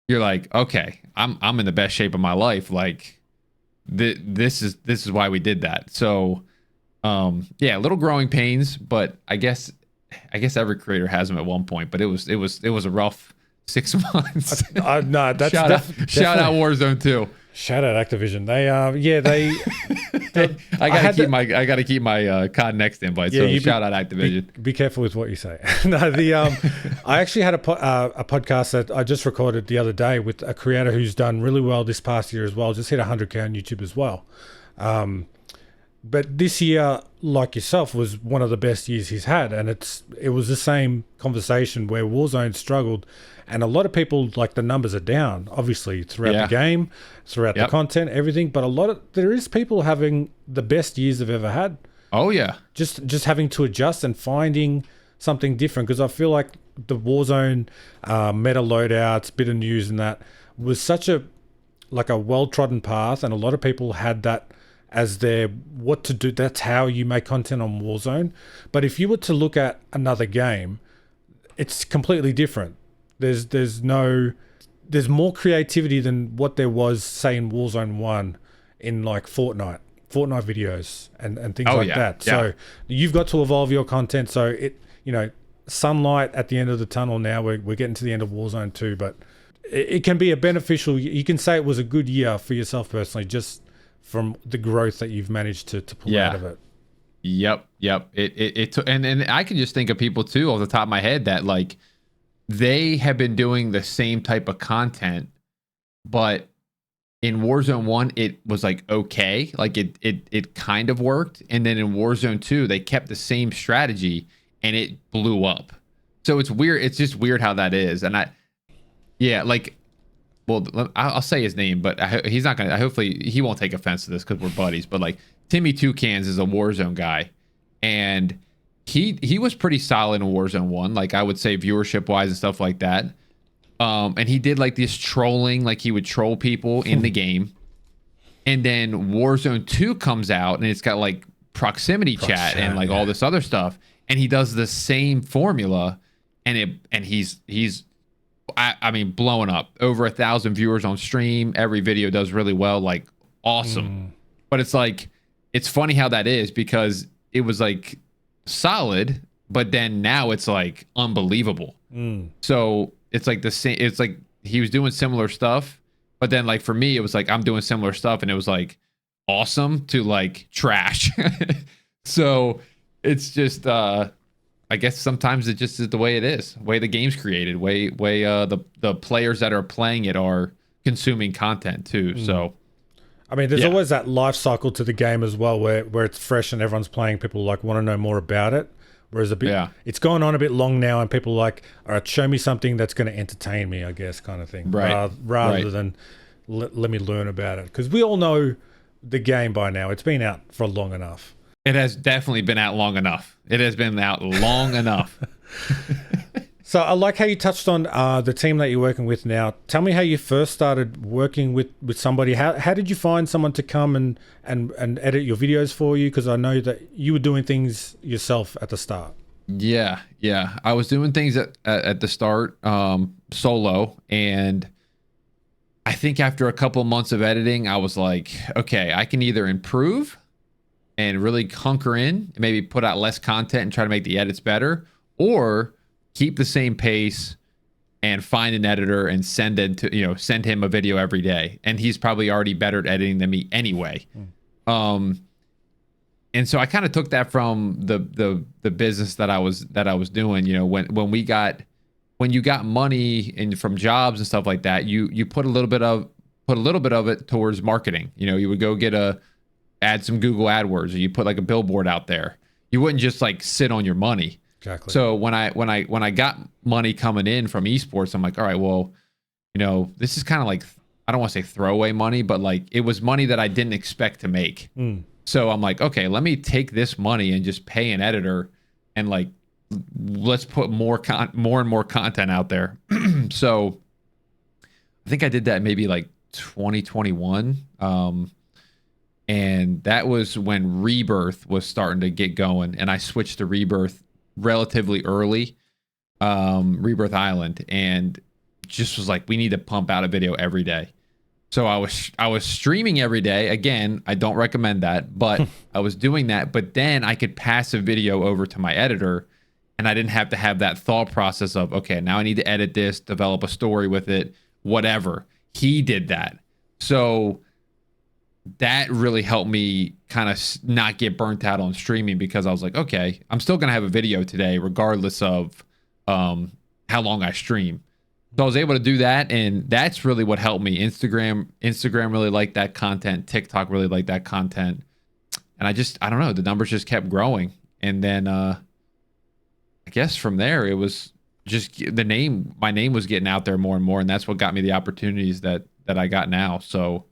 you're like, okay, I'm in the best shape of my life. Like this is why we did that. So yeah, little growing pains, but I guess every creator has them at one point, but it was a rough 6 months. No, that's shout out Warzone 2. Shout out Activision. They I gotta keep my COD Next invite. Yeah, so shout out Activision. Be careful with what you say. No, I actually had a podcast that I just recorded the other day with a creator who's done really well this past year as well. Just hit 100K on YouTube as well. But this year, like yourself, was one of the best years he's had, and it was the same conversation where Warzone struggled, and a lot of people, like, the numbers are down, obviously, throughout the game, throughout the content, everything, but there is people having the best years they've ever had. Oh yeah, just having to adjust and finding something different, because I feel like the Warzone meta loadouts, bit of news and that was such a like a well-trodden path, and a lot of people had that as their what to do. That's how you make content on Warzone. But if you were to look at another game, it's completely different. There's more creativity than what there was, say, in Warzone 1 in like Fortnite videos and things like that. So you've got to evolve your content. So sunlight at the end of the tunnel now. We're getting to the end of Warzone 2, but it can be a beneficial. You can say it was a good year for yourself personally, just from the growth that you've managed to pull out of it. Yep. And I can just think of people too off the top of my head that like they have been doing the same type of content, but in Warzone 1 it was like okay, like it kind of worked, and then in Warzone 2 they kept the same strategy and it blew up. So it's weird. It's just weird how that is. And I'll say his name, but he's not gonna. Hopefully, he won't take offense to this because we're buddies. But like Timmy Toucans is a Warzone guy, and he was pretty solid in Warzone 1. Like I would say viewership wise and stuff like that. And he did like this trolling, like he would troll people in the game. And then Warzone 2 comes out, and it's got like proximity chat and like all this other stuff, and he does the same formula, and he's I mean, blowing up. Over 1,000 viewers on stream. Every video does really well. Like, awesome. But it's like, it's funny how that is, because it was like solid, but then now it's like unbelievable. So it's like the same. It's like he was doing similar stuff, but then like for me, it was like I'm doing similar stuff, and it was like awesome to like trash. So it's just I guess sometimes it just is the way it is, way the game's created, way the players that are playing it are consuming content too. So I mean, there's always that life cycle to the game as well, where it's fresh and everyone's playing. People like want to know more about it, whereas it's gone on a bit long now, and people like, all right, show me something that's going to entertain me, I guess, kind of thing, rather than let me learn about it, because we all know the game by now. It's been out for long enough. It has definitely been out long enough. It has been out long enough. So I like how you touched on the team that you're working with now. Tell me how you first started working with somebody. How did you find someone to come and edit your videos for you? Because I know that you were doing things yourself at the start. Yeah. I was doing things at the start solo, and I think after a couple of months of editing, I was like, okay, I can either improve and really hunker in and maybe put out less content and try to make the edits better, or keep the same pace and find an editor and send him a video every day. And he's probably already better at editing than me anyway. And so I kind of took that from the business that I was doing. When you got money and from jobs and stuff like that, you put a little bit of it towards marketing. You would go add some Google AdWords, or you put like a billboard out there. You wouldn't just like sit on your money. Exactly. So when I got money coming in from esports, I'm like, all right, well, this is kind of like, I don't want to say throwaway money, but like it was money that I didn't expect to make. So I'm like, okay, let me take this money and just pay an editor, and like, let's put more and more content out there. So I think I did that maybe like 2021. And that was when Rebirth was starting to get going, and I switched to Rebirth relatively early, Rebirth Island, and just was like, we need to pump out a video every day. So I was streaming every day. Again, I don't recommend that, but I was doing that. But then I could pass a video over to my editor, and I didn't have to have that thought process of, okay, now I need to edit this, develop a story with it, whatever. He did that. So that really helped me kind of not get burnt out on streaming, because I was like, okay, I'm still going to have a video today, regardless of how long I stream. So I was able to do that, and that's really what helped me. Instagram really liked that content. TikTok really liked that content. And I don't know, the numbers just kept growing. And then I guess from there, it was just my name was getting out there more and more, and that's what got me the opportunities that I got now. So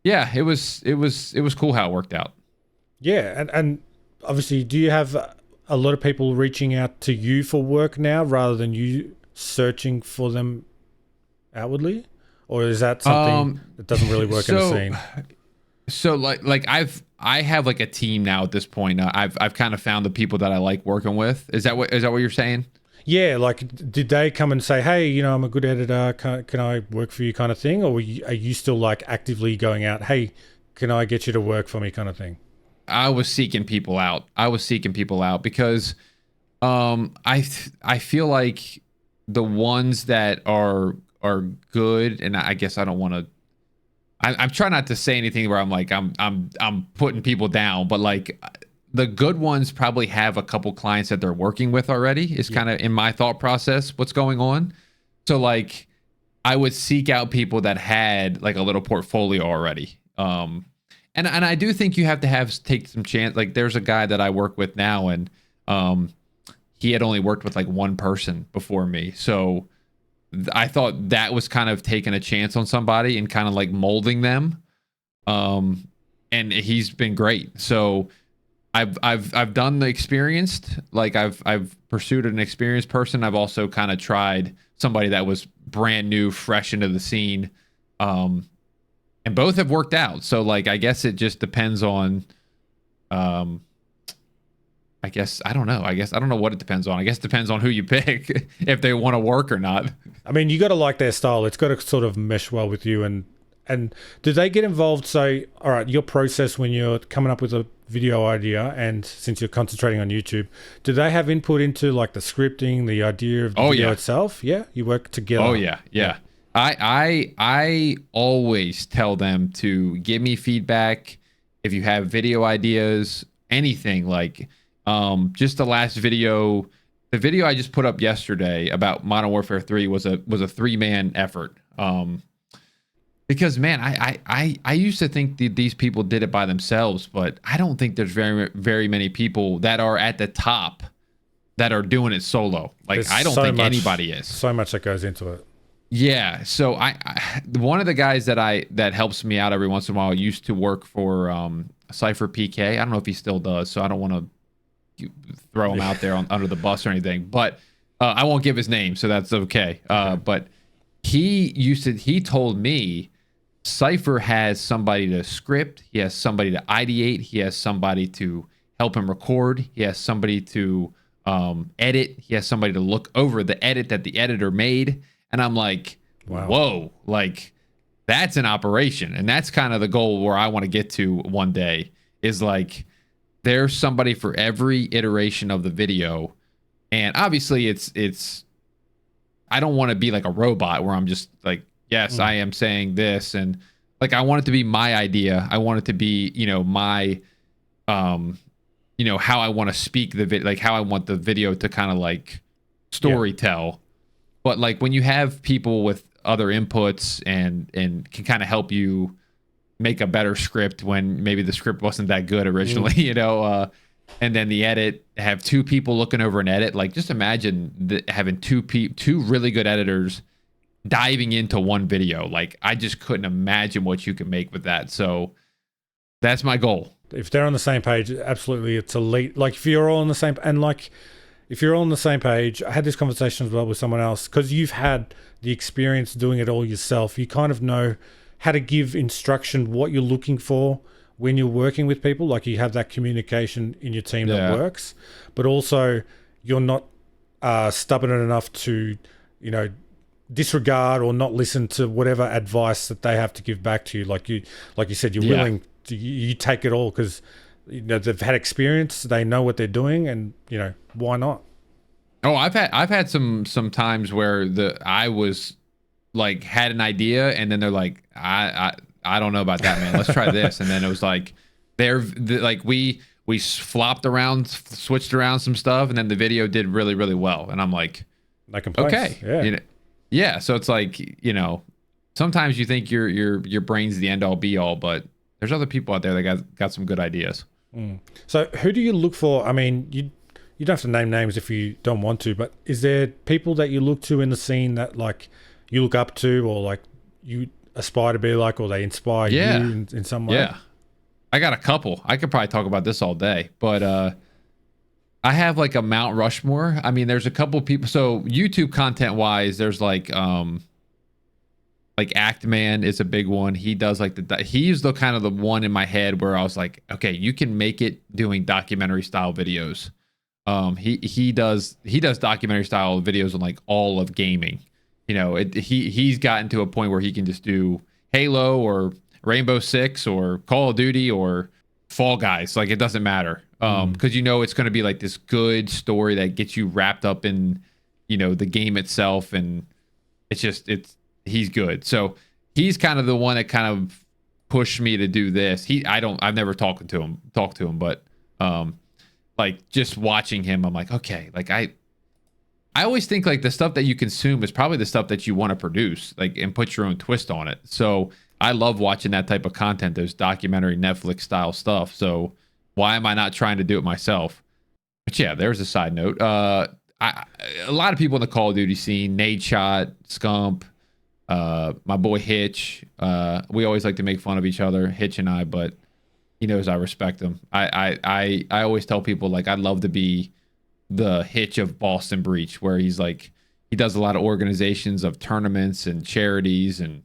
yeah, it was cool how it worked out. Yeah, and obviously, do you have a lot of people reaching out to you for work now, rather than you searching for them outwardly? or is that something that doesn't really work in the scene? So I have like a team now at this point. I've kind of found the people that I like working with. Is that what you're saying? Yeah, like did they come and say, hey, you know, I'm a good editor, can I work for you kind of thing? Or are you still like actively going out, hey, can I get you to work for me kind of thing? I was seeking people out. Because I feel like the ones that are good, and I guess I don't want to. I'm trying not to say anything where I'm like I'm putting people down, but like the good ones probably have a couple clients that they're working with already. Is kind of in my thought process what's going on. So like I would seek out people that had like a little portfolio already. And I do think you have to take some chance. Like there's a guy that I work with now, and he had only worked with like one person before me. So I thought that was kind of taking a chance on somebody and kind of like molding them. And he's been great. So I've done the experienced, like I've pursued an experienced person. I've also kind of tried somebody that was brand new, fresh into the scene. And both have worked out. So like, I guess it just depends on, I don't know what it depends on. I guess it depends on who you pick, if they want to work or not. I mean, you got to like their style. It's got to sort of mesh well with you. And do they get involved? So, all right, your process when you're coming up with a video idea, and since you're concentrating on YouTube, do they have input into like the scripting, the idea of the video itself? Yeah, you work together. Oh yeah. I always tell them to give me feedback if you have video ideas, anything. Like just the last video, the video I just put up yesterday about Modern Warfare 3 was a 3-man effort. Because man, I used to think these people did it by themselves, but I don't think there's very many people that are at the top that are doing it solo. Like I don't think anybody is. So much that goes into it. Yeah, so I one of the guys that helps me out every once in a while used to work for Cypher PK. I don't know if he still does, so I don't want to throw him out there under the bus or anything. But I won't give his name, so that's okay. But he told me Cypher has somebody to script, he has somebody to ideate, he has somebody to help him record, he has somebody to edit, he has somebody to look over the edit that the editor made. And I'm like, wow. Whoa, like that's an operation. And that's kind of the goal where I want to get to one day, is like there's somebody for every iteration of the video. And obviously it's I don't want to be like a robot where I'm just like, yes, I am saying this. And like, I want it to be my idea. I want it to be, my, how I want to speak the video, like how I want the video to kind of like story tell. But like when you have people with other inputs and can kind of help you make a better script when maybe the script wasn't that good originally, and then the edit, have two people looking over an edit. Like just imagine having two really good editors diving into one video. Like I just couldn't imagine what you could make with that. So that's my goal. If they're on the same page, absolutely, it's elite. Like if you're all on the same, and like if you're all on the same page, I had this conversation as well with someone else, because you've had the experience doing it all yourself. You kind of know how to give instruction, what you're looking for when you're working with people. Like you have that communication in your team that works, but also you're not stubborn enough to, disregard or not listen to whatever advice that they have to give back to you. Like you said, you're willing to, you take it all because they've had experience, they know what they're doing, and why not? Oh, I've had some times where I was like had an idea, and then they're like, I don't know about that, man. Let's try this, and then it was like like we flopped around, switched around some stuff, and then the video did really, really well, and I'm like, no complaints. Okay, yeah. So it's like sometimes you think your brain's the end all be all, but there's other people out there that got some good ideas. So who do you look for? I mean, you don't have to name names if you don't want to, but is there people that you look to in the scene that like you look up to, or like you aspire to be like, or they inspire you in some way? Yeah, I got a couple. I could probably talk about this all day, but I have like a Mount Rushmore. I mean, there's a couple people. So YouTube content wise, there's like Like Act Man is a big one. He does like he's the kind of the one in my head where I was like, okay, you can make it doing documentary style videos. He does documentary style videos on like all of gaming. You know, he's gotten to a point where he can just do Halo or Rainbow Six or Call of Duty or Fall Guys. Like, it doesn't matter. Because you know it's going to be like this good story that gets you wrapped up in, you know, the game itself, and he's good. So he's kind of the one that kind of pushed me to do this. I've never talked to him, but like just watching him, I'm like, okay, like I always think like the stuff that you consume is probably the stuff that you want to produce, like, and put your own twist on it. So I love watching that type of content, those documentary Netflix style stuff. So why am I not trying to do it myself? But yeah, there's a side note. A lot of people in the Call of Duty scene, Nadeshot, Scump, my boy Hitch. We always like to make fun of each other, Hitch and I, but he knows I respect him. I always tell people, like, I'd love to be the Hitch of Boston Breach, where he's like, he does a lot of organizations of tournaments and charities, and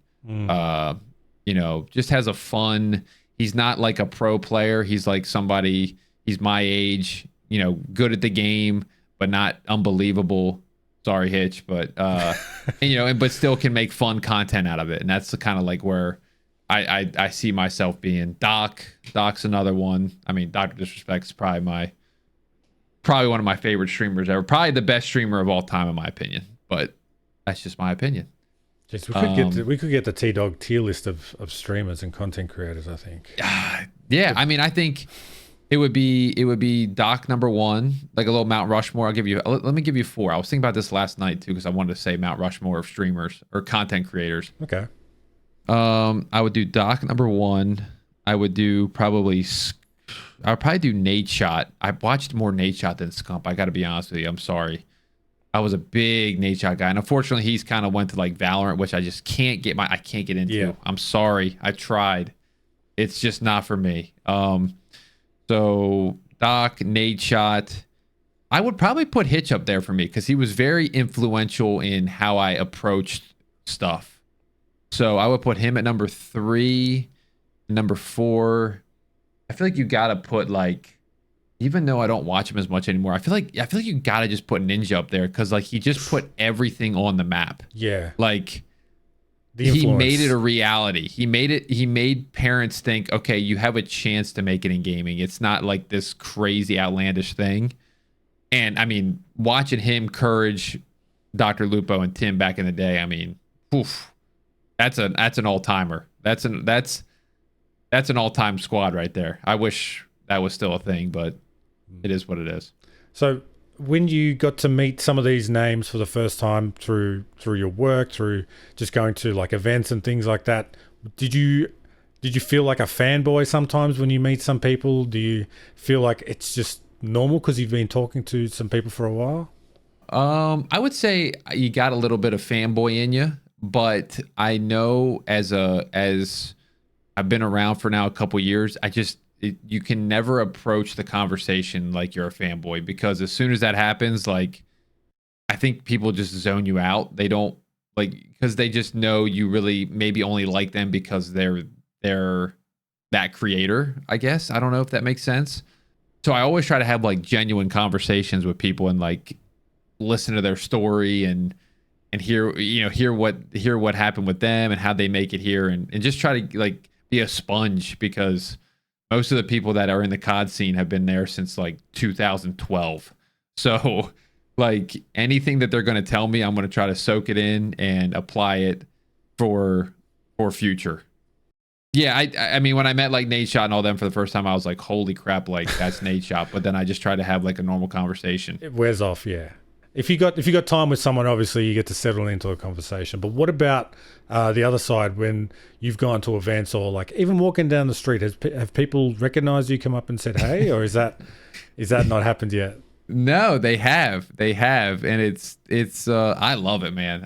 you know, just has a fun. He's not like a pro player. He's like somebody. He's my age, you know, good at the game, but not unbelievable. Sorry, Hitch, but and, you know, but still can make fun content out of it, and that's the kind of like where I see myself being. Doc's another one. I mean, Dr. Disrespect is probably one of my favorite streamers ever. Probably the best streamer of all time, in my opinion. But that's just my opinion. Just, we could get the Tdawg tier list of streamers and content creators, I think. Yeah, I mean, I think it would be Doc number one, like a little Mount Rushmore. Let me give you four. I was thinking about this last night too, because I wanted to say Mount Rushmore of streamers or content creators. Okay. I would do Doc number one. I would do probably do Nadeshot. I watched more Nadeshot than Scump. I got to be honest with you. I'm sorry. I was a big Nadeshot guy, and unfortunately, he's kind of went to like Valorant, which I just can't get into. Yeah. I'm sorry. I tried. It's just not for me. So Doc, Nadeshot. I would probably put Hitch up there for me because he was very influential in how I approached stuff. So I would put him at number 3. Number 4. I feel like you gotta put, like, even though I don't watch him as much anymore, I feel like you gotta just put Ninja up there because, like, he just put everything on the map. Yeah. Like, he made it a reality. He made parents think, okay, you have a chance to make it in gaming. It's not like this crazy outlandish thing. And I mean, watching him encourage Dr. Lupo and Tim back in the day, I mean, oof, that's an all-timer. That's an all-time squad right there. I wish that was still a thing, but it is what it is. So when you got to meet some of these names for the first time through your work, through just going to like events and things like that, did you feel like a fanboy sometimes when you meet some people? Do you feel like it's just normal because you've been talking to some people for a while? I would say you got a little bit of fanboy in you, but I know as I've been around for now a couple years, you can never approach the conversation like you're a fanboy, because as soon as that happens, like, I think people just zone you out. They don't, like, because they just know you really maybe only like them because they're that creator, I guess. I don't know if that makes sense. So I always try to have like genuine conversations with people and like listen to their story and hear what happened with them and how they make it here, and just try to like be a sponge, because most of the people that are in the COD scene have been there since like 2012. So like anything that they're going to tell me, I'm going to try to soak it in and apply it for future. Yeah, I mean, when I met like Nadeshot and all them for the first time, I was like, holy crap, like that's Nadeshot. But then I just try to have like a normal conversation. It wears off, yeah. If you got time with someone, obviously you get to settle into a conversation. But what about the other side, when you've gone to events or like even walking down the street? Have people recognized you, come up and said hey, or is that not happened yet? No, they have, and it's I love it, man.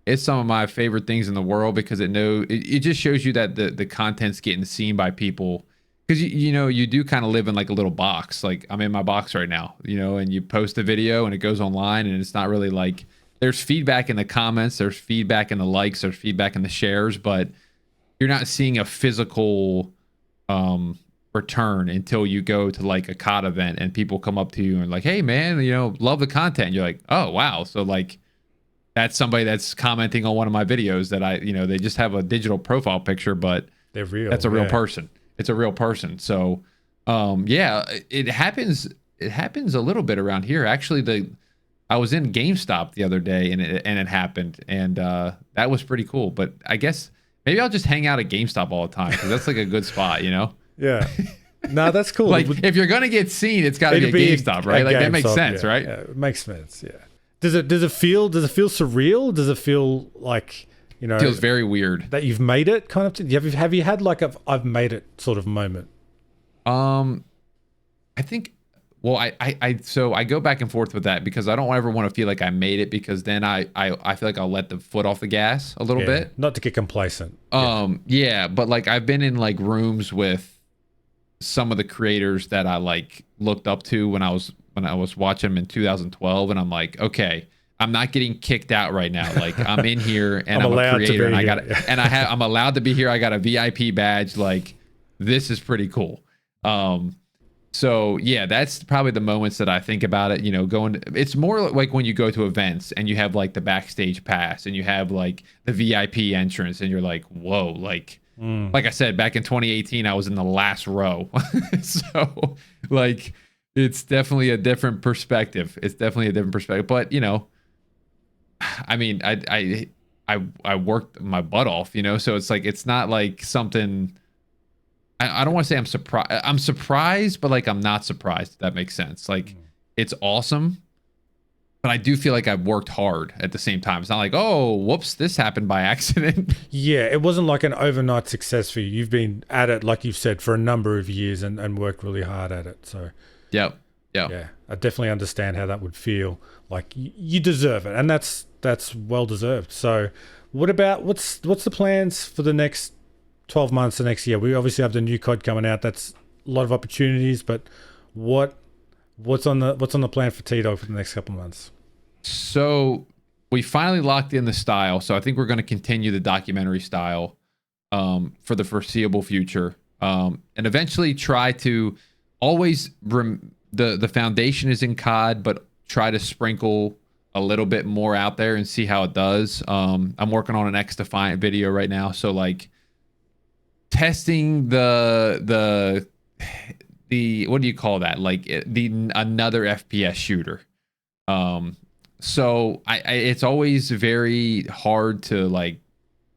It's some of my favorite things in the world, because it just shows you that the content's getting seen by people. Because you do kind of live in like a little box. Like I'm in my box right now, and you post a video and it goes online, and it's not really like there's feedback in the comments, there's feedback in the likes, there's feedback in the shares, but you're not seeing a physical return until you go to like a COD event and people come up to you and like, hey man, love the content. And you're like, oh wow. So like that's somebody that's commenting on one of my videos that they just have a digital profile picture, but they're real. That's a real person. It's a real person. So yeah, it happens a little bit around here. Actually, I was in GameStop the other day and it happened, and that was pretty cool. But I guess maybe I'll just hang out at GameStop all the time because that's like a good spot, Yeah. No, that's cool. Like if you're gonna get seen, it's got to be at GameStop, right? Like that makes sense, right? Yeah, it makes sense. Yeah. Does it feel surreal? Does it feel like it feels very weird that you've made it kind of thing? Have you had like I've made it sort of moment? I think. Well, I go back and forth with that because I don't ever want to feel like I made it, because then I feel like I'll let the foot off the gas a little bit. Not to get complacent. Yeah, but like I've been in like rooms with some of the creators that I like looked up to when I was watching them in 2012, and I'm like, okay, I'm not getting kicked out right now. Like I'm in here and I'm a creator and I'm allowed to be here. I got a VIP badge. Like this is pretty cool. So yeah, that's probably the moments that I think about it, it's more like when you go to events and you have like the backstage pass and you have like the VIP entrance and you're like, whoa, like I said, back in 2018, I was in the last row. So like, it's definitely a different perspective. But I mean, I worked my butt off, so it's like, it's not like something. I don't want to say I'm surprised. I'm surprised, but like I'm not surprised, if that makes sense. Like it's awesome, but I do feel like I've worked hard at the same time. It's not like, oh, whoops, this happened by accident. Yeah, it wasn't like an overnight success for you. You've been at it, like you've said, for a number of years and worked really hard at it. So Yep. Yeah, I definitely understand how that would feel. Like you deserve it, and that's well deserved. So what's the plans for the next 12 months, the next year? We obviously have the new COD coming out. That's a lot of opportunities, but what's on the plan for Tdawg for the next couple of months? So we finally locked in the style. So I think we're going to continue the documentary style for the foreseeable future, and eventually try to always the foundation is in COD, but try to sprinkle a little bit more out there and see how it does. I'm working on an X-Defiant video right now, so like testing the what do you call that, like another FPS shooter. So I it's always very hard to like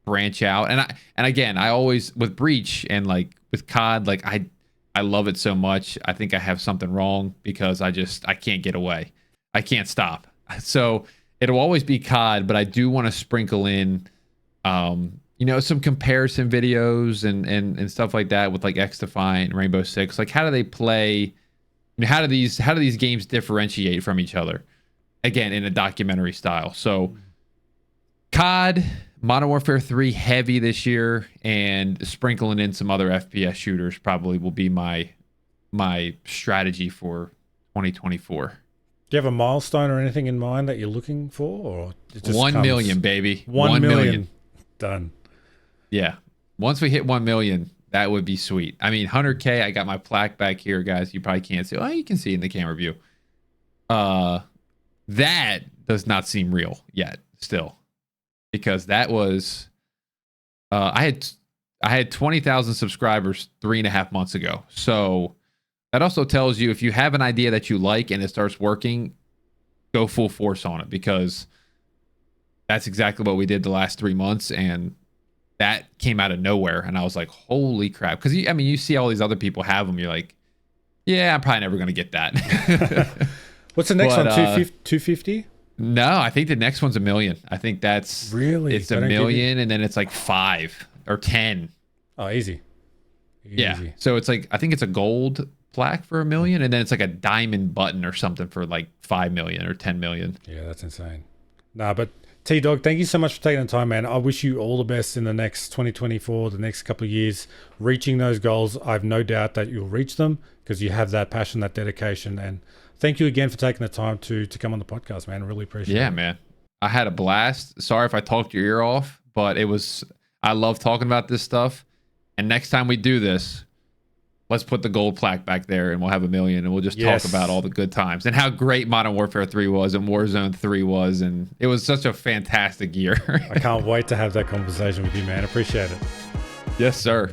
branch out, and again I always with Breach and like with COD, like I love it so much. I think I have something wrong because I can't get away. I can't stop. So it'll always be COD, but I do want to sprinkle in some comparison videos and stuff like that with like X-Defiant and Rainbow Six. Like how do they play? How do these games differentiate from each other? Again, in a documentary style. So COD, Modern Warfare 3 heavy this year, and sprinkling in some other FPS shooters probably will be my strategy for 2024. Do you have a milestone or anything in mind that you're looking for, or it just 1 million, baby? 1 million. Done. Yeah. Once we hit 1 million, that would be sweet. I mean, 100K, I got my plaque back here, guys. You probably can't see. Oh, you can see in the camera view. That does not seem real yet still, because that was I had 20,000 subscribers 3.5 months ago. So that also tells you, if you have an idea that you like and it starts working, go full force on it, because that's exactly what we did the last 3 months, and that came out of nowhere. And I was like, holy crap. Because you see all these other people have them. You're like, yeah, I'm probably never going to get that. What's the next one? 250? No, I think the next one's 1 million. I think that's really, it's 1 million, and then it's like 5 or 10. Oh, easy. Yeah. So it's like, I think it's a gold plaque for 1 million, and then it's like a diamond button or something for like 5 million or 10 million. Yeah, that's insane. Nah, but Tdawg, thank you so much for taking the time, man. I wish you all the best in the next 2024, the next couple of years, reaching those goals. I have no doubt that you'll reach them because you have that passion, that dedication. And thank you again for taking the time to come on the podcast, man. I really appreciate it. Yeah, man. I had a blast. Sorry if I talked your ear off, but I love talking about this stuff. And next time we do this, let's put the gold plaque back there and we'll have 1 million and we'll just talk about all the good times and how great Modern Warfare 3 was and Warzone 3 was. And it was such a fantastic year. I can't wait to have that conversation with you, man. Appreciate it. Yes, sir.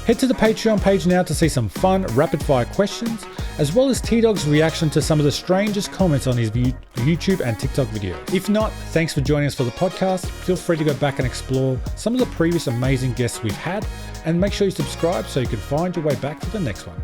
Head to the Patreon page now to see some fun rapid fire questions, as well as Tdawg's reaction to some of the strangest comments on his YouTube and TikTok videos. If not, thanks for joining us for the podcast. Feel free to go back and explore some of the previous amazing guests we've had, and make sure you subscribe so you can find your way back for the next one.